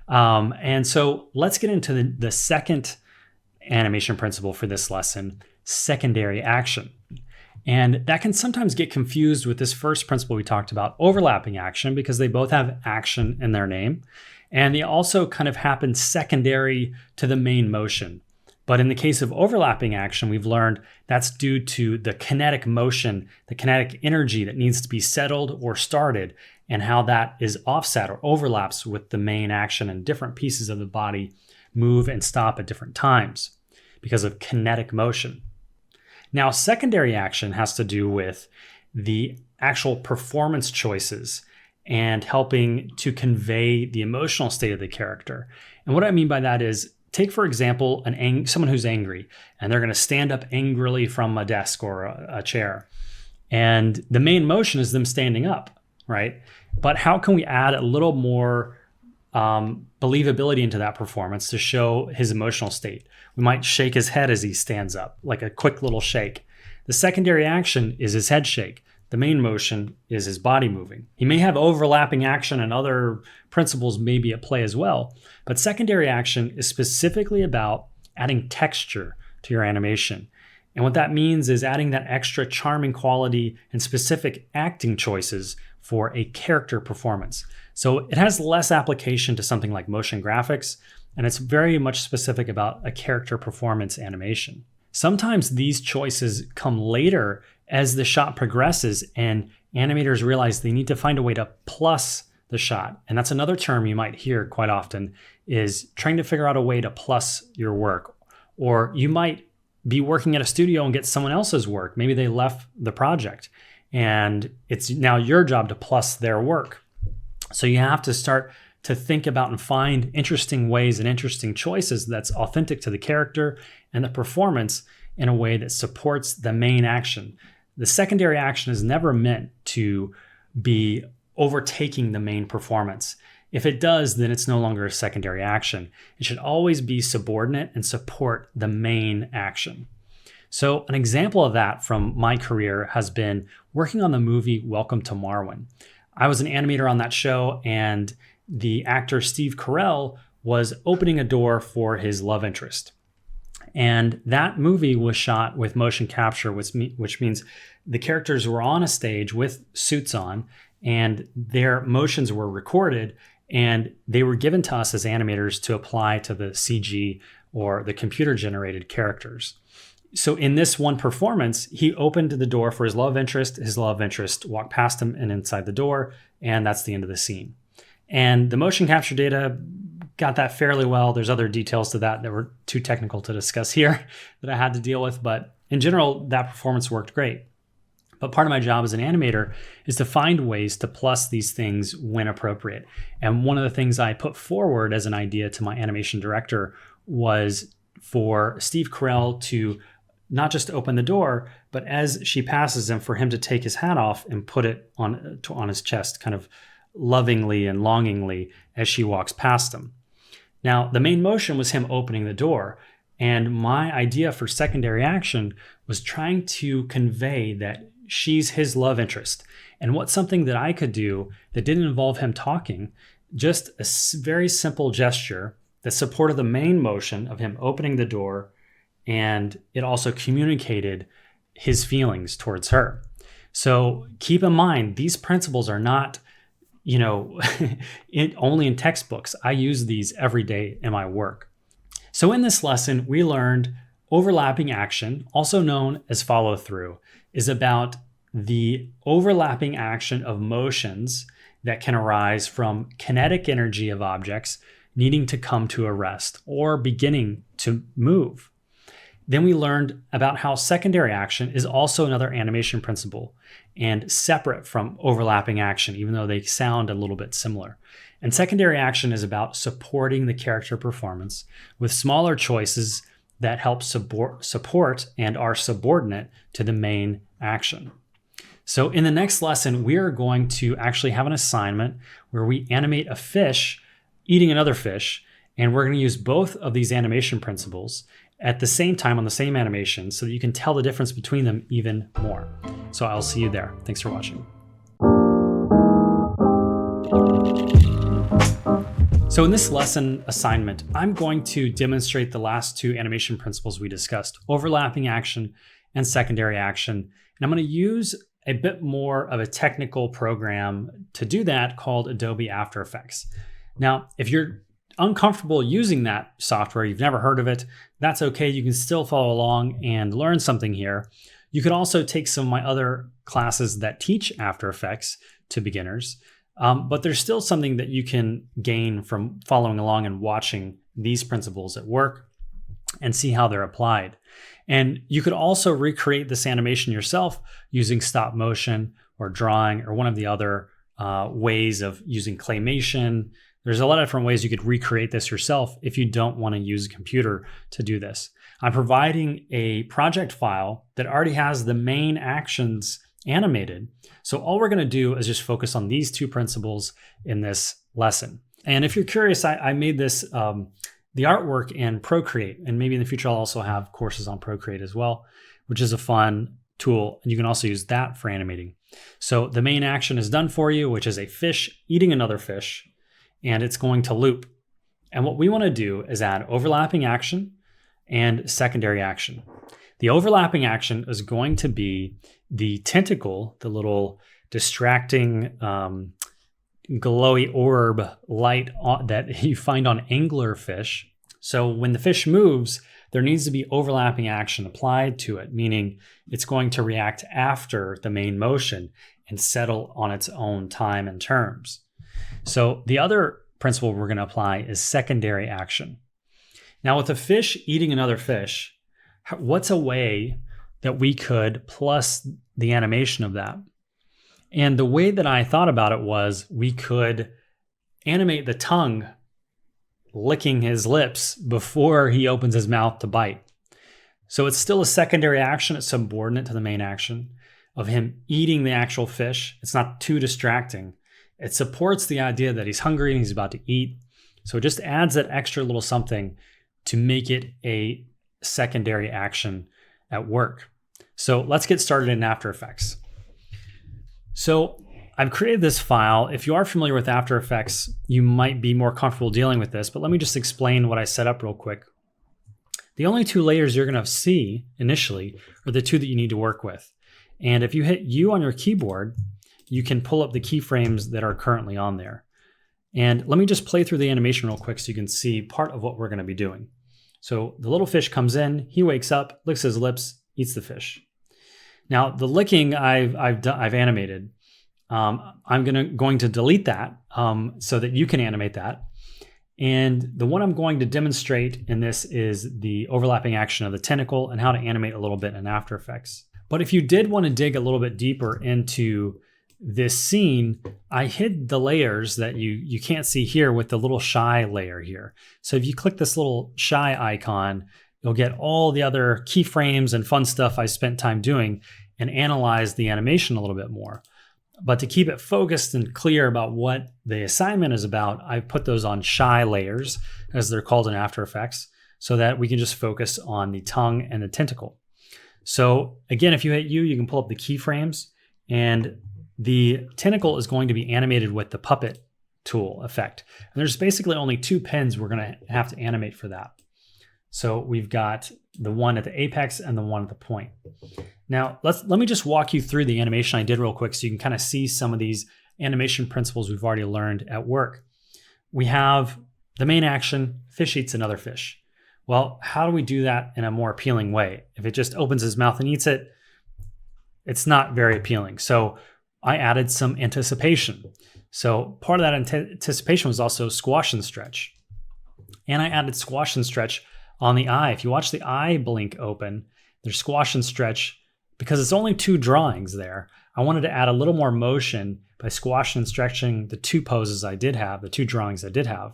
And so let's get into the second animation principle for this lesson, secondary action. And that can sometimes get confused with this first principle we talked about, overlapping action, because they both have action in their name. And they also kind of happen secondary to the main motion. But in the case of overlapping action, we've learned that's due to the kinetic motion, the kinetic energy that needs to be settled or started, and how that is offset or overlaps with the main action, and different pieces of the body move and stop at different times because of kinetic motion. Now, secondary action has to do with the actual performance choices and helping to convey the emotional state of the character. And what I mean by that is, take, for example, someone who's angry, and they're going to stand up angrily from a desk or a chair. And the main motion is them standing up, right? But how can we add a little more believability into that performance to show his emotional state? We might shake his head as he stands up, like a quick little shake. The secondary action is his head shake. The main motion is his body moving. He may have overlapping action and other principles may be at play as well, but secondary action is specifically about adding texture to your animation. And what that means is adding that extra charming quality and specific acting choices for a character performance. So it has less application to something like motion graphics, and it's very much specific about a character performance animation. Sometimes these choices come later as the shot progresses and animators realize they need to find a way to plus the shot. And that's another term you might hear quite often, is trying to figure out a way to plus your work. Or you might be working at a studio and get someone else's work. Maybe they left the project and it's now your job to plus their work. So you have to start to think about and find interesting ways and interesting choices that's authentic to the character and the performance in a way that supports the main action. The secondary action is never meant to be overtaking the main performance. If it does, then it's no longer a secondary action. It should always be subordinate and support the main action. So an example of that from my career has been working on the movie Welcome to Marwen. I was an animator on that show, and the actor Steve Carell was opening a door for his love interest. And that movie was shot with motion capture, which means the characters were on a stage with suits on, and their motions were recorded, and they were given to us as animators to apply to the CG or the computer-generated characters. So in this one performance, he opened the door for his love interest. His love interest walked past him and inside the door, and that's the end of the scene. And the motion capture data got that fairly well. There's other details to that were too technical to discuss here that I had to deal with, but in general, that performance worked great. But part of my job as an animator is to find ways to plus these things when appropriate. And one of the things I put forward as an idea to my animation director was for Steve Carell to not just open the door, but as she passes him, for him to take his hat off and put it on his chest, kind of lovingly and longingly as she walks past him. Now, the main motion was him opening the door, and my idea for secondary action was trying to convey that she's his love interest. And what's something that I could do that didn't involve him talking, just a very simple gesture that supported the main motion of him opening the door, and it also communicated his feelings towards her. So keep in mind, these principles are not only in textbooks. I use these every day in my work. So in this lesson, we learned overlapping action, also known as follow through, is about the overlapping action of motions that can arise from kinetic energy of objects needing to come to a rest or beginning to move. Then we learned about how secondary action is also another animation principle and separate from overlapping action, even though they sound a little bit similar. And secondary action is about supporting the character performance with smaller choices that help support and are subordinate to the main action. So in the next lesson, we are going to actually have an assignment where we animate a fish eating another fish, and we're going to use both of these animation principles at the same time on the same animation so that you can tell the difference between them even more. So I'll see you there. Thanks for watching. So in this lesson assignment, I'm going to demonstrate the last two animation principles we discussed, overlapping action and secondary action. And I'm going to use a bit more of a technical program to do that called Adobe After Effects. Now, if you're uncomfortable using that software, you've never heard of it, that's okay. You can still follow along and learn something here. You could also take some of my other classes that teach After Effects to beginners, but there's still something that you can gain from following along and watching these principles at work. and see how they're applied. And you could also recreate this animation yourself using stop motion or drawing or one of the other ways of using claymation. There's a lot of different ways you could recreate this yourself if you don't want to use a computer to do this. I'm providing a project file that already has the main actions animated. So all we're going to do is just focus on these two principles in this lesson. And if you're curious, I made this the artwork in Procreate, and maybe in the future I'll also have courses on Procreate as well, which is a fun tool, and you can also use that for animating. So the main action is done for you, which is a fish eating another fish, and it's going to loop. And what we want to do is add overlapping action and secondary action. The overlapping action is going to be the tentacle, the little distracting glowy orb light that you find on anglerfish. So when the fish moves, there needs to be overlapping action applied to it, meaning it's going to react after the main motion and settle on its own time and terms. So the other principle we're going to apply is secondary action. Now with a fish eating another fish, what's a way that we could plus the animation of that? And the way that I thought about it was we could animate the tongue licking his lips before he opens his mouth to bite. So it's still a secondary action. It's subordinate to the main action of him eating the actual fish. It's not too distracting. It supports the idea that he's hungry and he's about to eat. So it just adds that extra little something to make it a secondary action at work. So let's get started in After Effects. So I've created this file. If you are familiar with After Effects, you might be more comfortable dealing with this, but let me just explain what I set up real quick. The only two layers you're going to see initially are the two that you need to work with. And if you hit U on your keyboard, you can pull up the keyframes that are currently on there. And let me just play through the animation real quick so you can see part of what we're going to be doing. So the little fish comes in, he wakes up, licks his lips, eats the fish. Now the licking I've animated. I'm going to delete that so that you can animate that. And the one I'm going to demonstrate in this is the overlapping action of the tentacle and how to animate a little bit in After Effects. But if you did want to dig a little bit deeper into this scene, I hid the layers that you can't see here with the little shy layer here. So if you click this little shy icon, you'll get all the other keyframes and fun stuff I spent time doing and analyze the animation a little bit more. But to keep it focused and clear about what the assignment is about, I put those on shy layers, as they're called in After Effects, so that we can just focus on the tongue and the tentacle. So again, if you hit U, you can pull up the keyframes, and the tentacle is going to be animated with the puppet tool effect. And there's basically only two pins we're going to have to animate for that. So we've got the one at the apex and the one at the point. Now, let me just walk you through the animation I did real quick so you can kind of see some of these animation principles we've already learned at work. We have the main action, fish eats another fish. Well, how do we do that in a more appealing way? If it just opens his mouth and eats it, it's not very appealing. So I added some anticipation. So part of that anticipation was also squash and stretch. And I added squash and stretch on the eye. If you watch the eye blink open, there's squash and stretch. Because it's only two drawings there, I wanted to add a little more motion by squashing and stretching the two poses I did have, the two drawings I did have.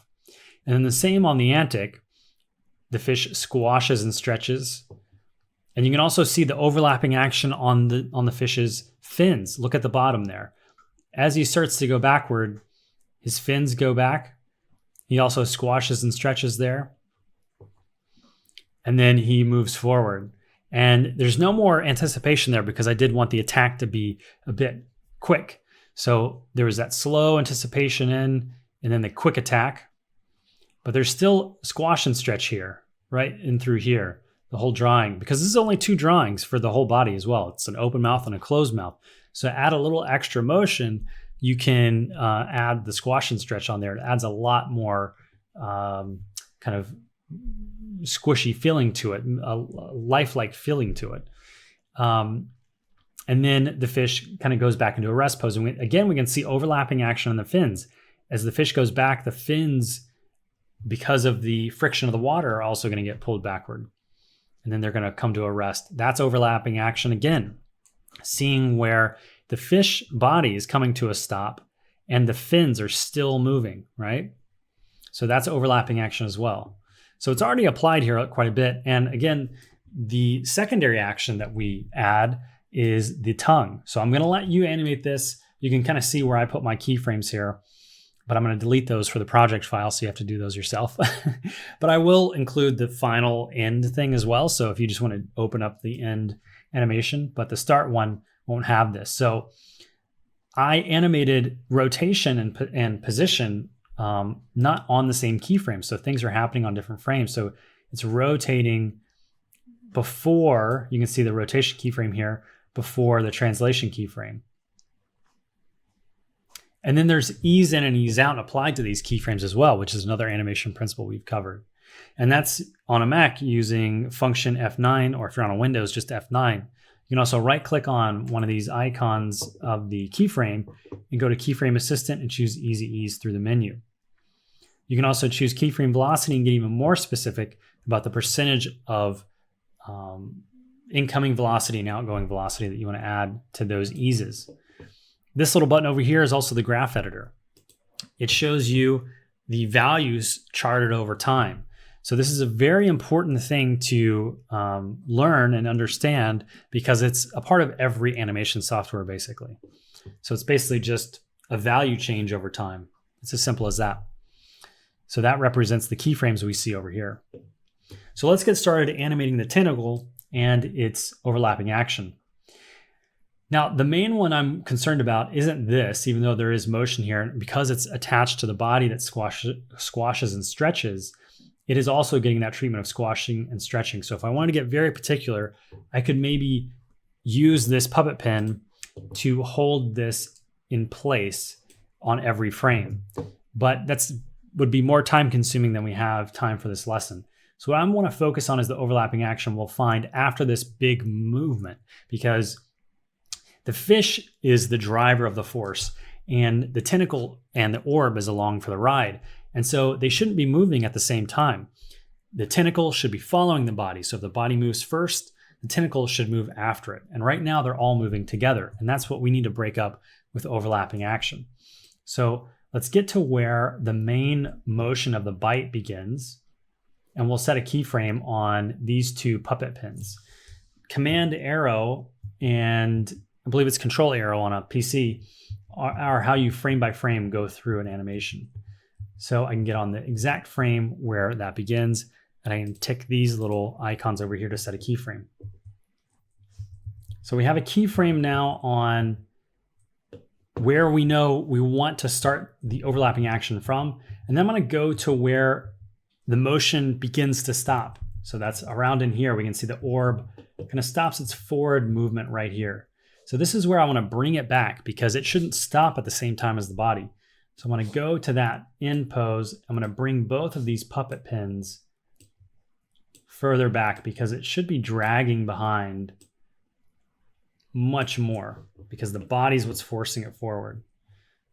And then the same on the antic, the fish squashes and stretches. And you can also see the overlapping action on the fish's fins. Look at the bottom there. As he starts to go backward, his fins go back. He also squashes and stretches there. And then he moves forward. And there's no more anticipation there because I did want the attack to be a bit quick. So there was that slow anticipation in, and then the quick attack. But there's still squash and stretch here, right? And through here, the whole drawing, because this is only two drawings for the whole body as well. It's an open mouth and a closed mouth. So add a little extra motion, you can add the squash and stretch on there. It adds a lot more kind of squishy feeling to it, a lifelike feeling to it. And then the fish kind of goes back into a rest pose. And again, we can see overlapping action on the fins. As the fish goes back, the fins because of the friction of the water, are also going to get pulled backward. And then they're going to come to a rest. That's overlapping action again, seeing where the fish body is coming to a stop and the fins are still moving, right? So that's overlapping action as well. So it's already applied here quite a bit. And again, the secondary action that we add is the tongue. So I'm going to let you animate this. You can kind of see where I put my keyframes here, but I'm going to delete those for the project file, so you have to do those yourself. But I will include the final end thing as well. So if you just want to open up the end animation, but the start one won't have this. So I animated rotation and position not on the same keyframe. So things are happening on different frames. So it's rotating before, you can see the rotation keyframe here, before the translation keyframe. And then there's ease in and ease out applied to these keyframes as well, which is another animation principle we've covered. And that's on a Mac using function F9, or if you're on a Windows, just F9. You can also right click on one of these icons of the keyframe and go to Keyframe Assistant and choose Easy Ease through the menu. You can also choose keyframe velocity and get even more specific about the percentage of incoming velocity and outgoing velocity that you want to add to those eases. This little button over here is also the graph editor. It shows you the values charted over time. So this is a very important thing to learn and understand, because it's a part of every animation software basically. So it's basically just a value change over time. It's as simple as that. So that represents the keyframes we see over here. So let's get started animating the tentacle and its overlapping action. Now, the main one I'm concerned about isn't this, even though there is motion here, because it's attached to the body that squashes and stretches. It is also getting that treatment of squashing and stretching. So if I wanted to get very particular, I could maybe use this puppet pin to hold this in place on every frame. But that's would be more time consuming than we have time for this lesson. So what I want to focus on is the overlapping action we'll find after this big movement, because the fish is the driver of the force and the tentacle and the orb is along for the ride. And so they shouldn't be moving at the same time. The tentacle should be following the body. So if the body moves first, the tentacle should move after it. And right now they're all moving together. And that's what we need to break up with overlapping action. So let's get to where the main motion of the bite begins. And we'll set a keyframe on these two puppet pins. Command arrow and I believe it's control arrow on a PC are how you frame by frame go through an animation. So I can get on the exact frame where that begins, and I can tick these little icons over here to set a keyframe. So we have a keyframe now on where we know we want to start the overlapping action from. And then I'm going to go to where the motion begins to stop. So that's around in here. We can see the orb kind of stops its forward movement right here. So this is where I want to bring it back, because it shouldn't stop at the same time as the body. So I'm going to go to that end pose. I'm going to bring both of these puppet pins further back, because it should be dragging behind much more, because the body's what's forcing it forward.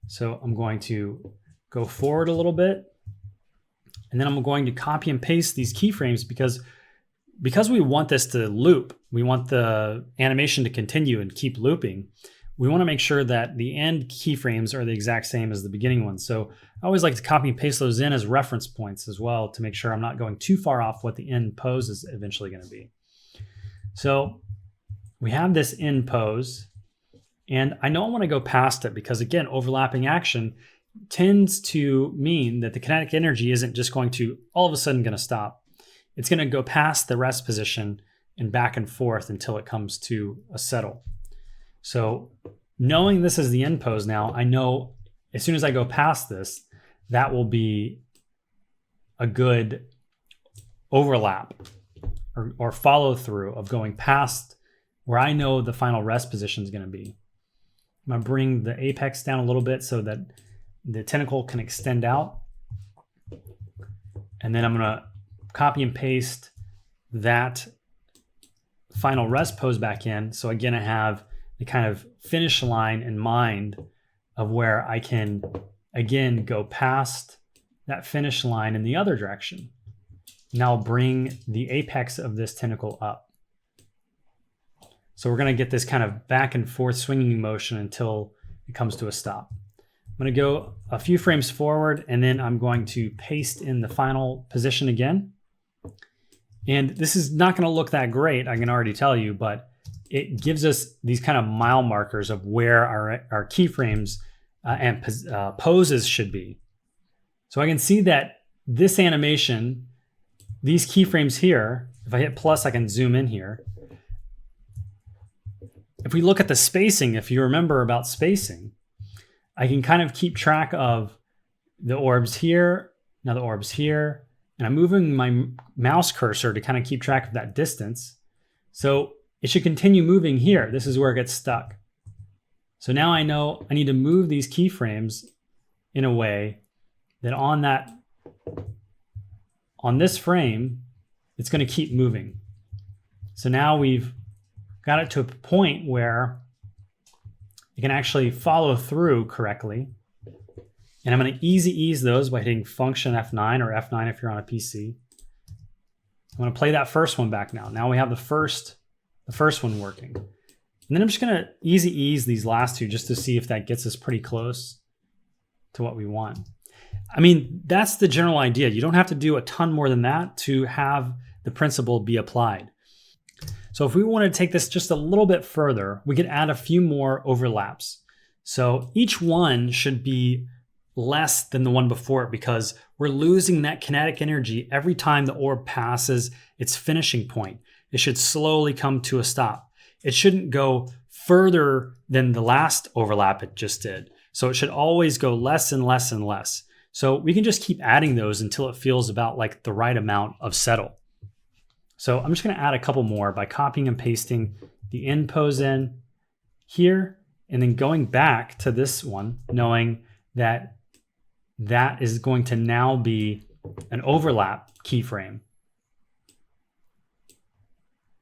So I'm going to go forward a little bit, and then I'm going to copy and paste these keyframes because we want this to loop. We want the animation to continue and keep looping. We want to make sure that the end keyframes are the exact same as the beginning ones. So I always like to copy and paste those in as reference points as well, to make sure I'm not going too far off what the end pose is eventually going to be. So we have this end pose, and I know I want to go past it because, again, overlapping action tends to mean that the kinetic energy isn't just going to all of a sudden going to stop. It's going to go past the rest position and back and forth until it comes to a settle. So knowing this is the end pose now, I know as soon as I go past this, that will be a good overlap or follow through of going past where I know the final rest position is going to be. I'm going to bring the apex down a little bit so that the tentacle can extend out. And then I'm going to copy and paste that final rest pose back in. So again, I have the kind of finish line in mind of where I can, again, go past that finish line in the other direction. Now bring the apex of this tentacle up. So we're going to get this kind of back and forth swinging motion until it comes to a stop. I'm going to go a few frames forward, and then I'm going to paste in the final position again. And this is not going to look that great, I can already tell you, but it gives us these kind of mile markers of where our keyframes and poses should be. So I can see that this animation, these keyframes here, if I hit plus, I can zoom in here. If we look at the spacing, if you remember about spacing, I can kind of keep track of the orbs here, now the orbs here, and I'm moving my mouse cursor to kind of keep track of that distance. So it should continue moving here. This is where it gets stuck. So now I know I need to move these keyframes in a way that on this frame, it's going to keep moving. So now we've got it to a point where you can actually follow through correctly. And I'm going to easy ease those by hitting Function F9 or F9 if you're on a PC. I'm going to play that first one back now. Now we have the first one working. And then I'm just going to easy ease these last two just to see if that gets us pretty close to what we want. I mean, that's the general idea. You don't have to do a ton more than that to have the principle be applied. So if we want to take this just a little bit further, we could add a few more overlaps. So each one should be less than the one before it because we're losing that kinetic energy every time the orb passes its finishing point. It should slowly come to a stop. It shouldn't go further than the last overlap it just did. So it should always go less and less and less. So we can just keep adding those until it feels about like the right amount of settle. So I'm just going to add a couple more by copying and pasting the end pose in here and then going back to this one, knowing that that is going to now be an overlap keyframe.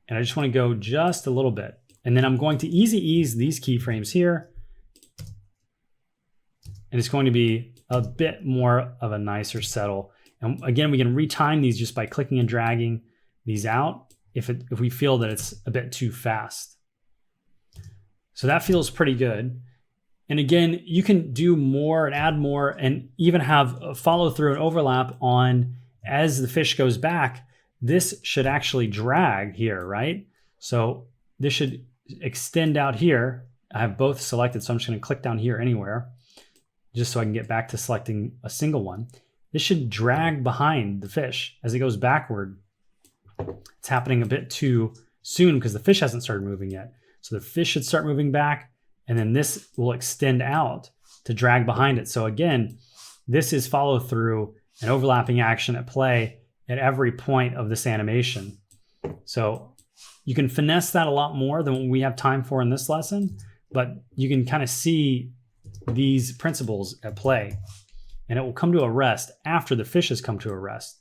And I just want to go just a little bit. And then I'm going to easy ease these keyframes here. And it's going to be a bit more of a nicer settle. And again, we can retime these just by clicking and dragging these out if we feel that it's a bit too fast. So that feels pretty good. And again, you can do more and add more and even have a follow through and overlap on as the fish goes back. This should actually drag here, right? So this should extend out here. I have both selected, so I'm just going to click down here anywhere just so I can get back to selecting a single one. This should drag behind the fish as it goes backward. It's happening a bit too soon because the fish hasn't started moving yet. So the fish should start moving back, and then this will extend out to drag behind it. So again, this is follow through and overlapping action at play at every point of this animation. So you can finesse that a lot more than what we have time for in this lesson, but you can kind of see these principles at play, and it will come to a rest after the fish has come to a rest.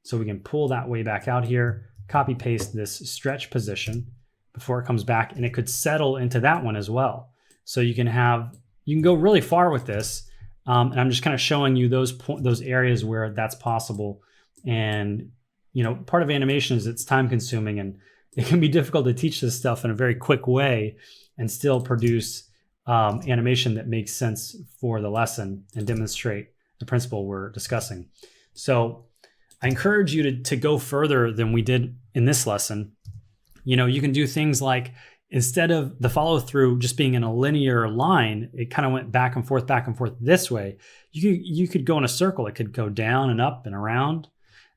So we can pull that way back out here, copy paste this stretch position before it comes back, and it could settle into that one as well. So you can go really far with this, and I'm just kind of showing you those areas where that's possible. And part of animation is it's time consuming, and it can be difficult to teach this stuff in a very quick way and still produce animation that makes sense for the lesson and demonstrate the principle we're discussing. So I encourage you to go further than we did in this lesson. You can do things like, instead of the follow through just being in a linear line, it kind of went back and forth this way. You could go in a circle. It could go down and up and around.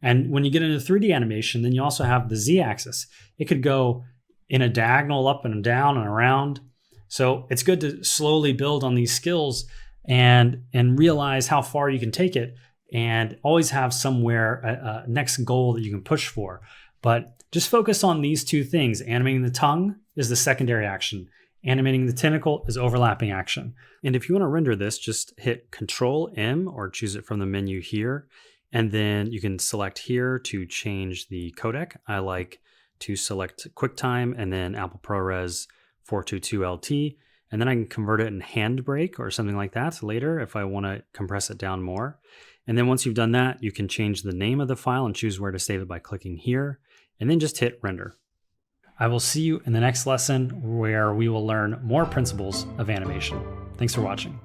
And when you get into 3D animation, then you also have the Z-axis. It could go in a diagonal up and down and around. So it's good to slowly build on these skills and realize how far you can take it, and always have somewhere a next goal that you can push for. But just focus on these two things. Animating the tongue is the secondary action. Animating the tentacle is overlapping action. And if you want to render this, just hit Control M or choose it from the menu here. And then you can select here to change the codec. I like to select QuickTime and then Apple ProRes 422 LT. And then I can convert it in Handbrake or something like that later if I want to compress it down more. And then once you've done that, you can change the name of the file and choose where to save it by clicking here, and then just hit render. I will see you in the next lesson where we will learn more principles of animation. Thanks for watching.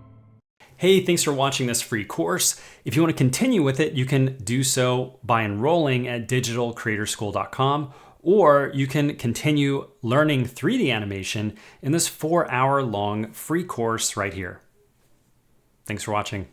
Hey, thanks for watching this free course. If you want to continue with it, you can do so by enrolling at digitalcreatorschool.com, or you can continue learning 3D animation in this 4-hour long free course right here. Thanks for watching.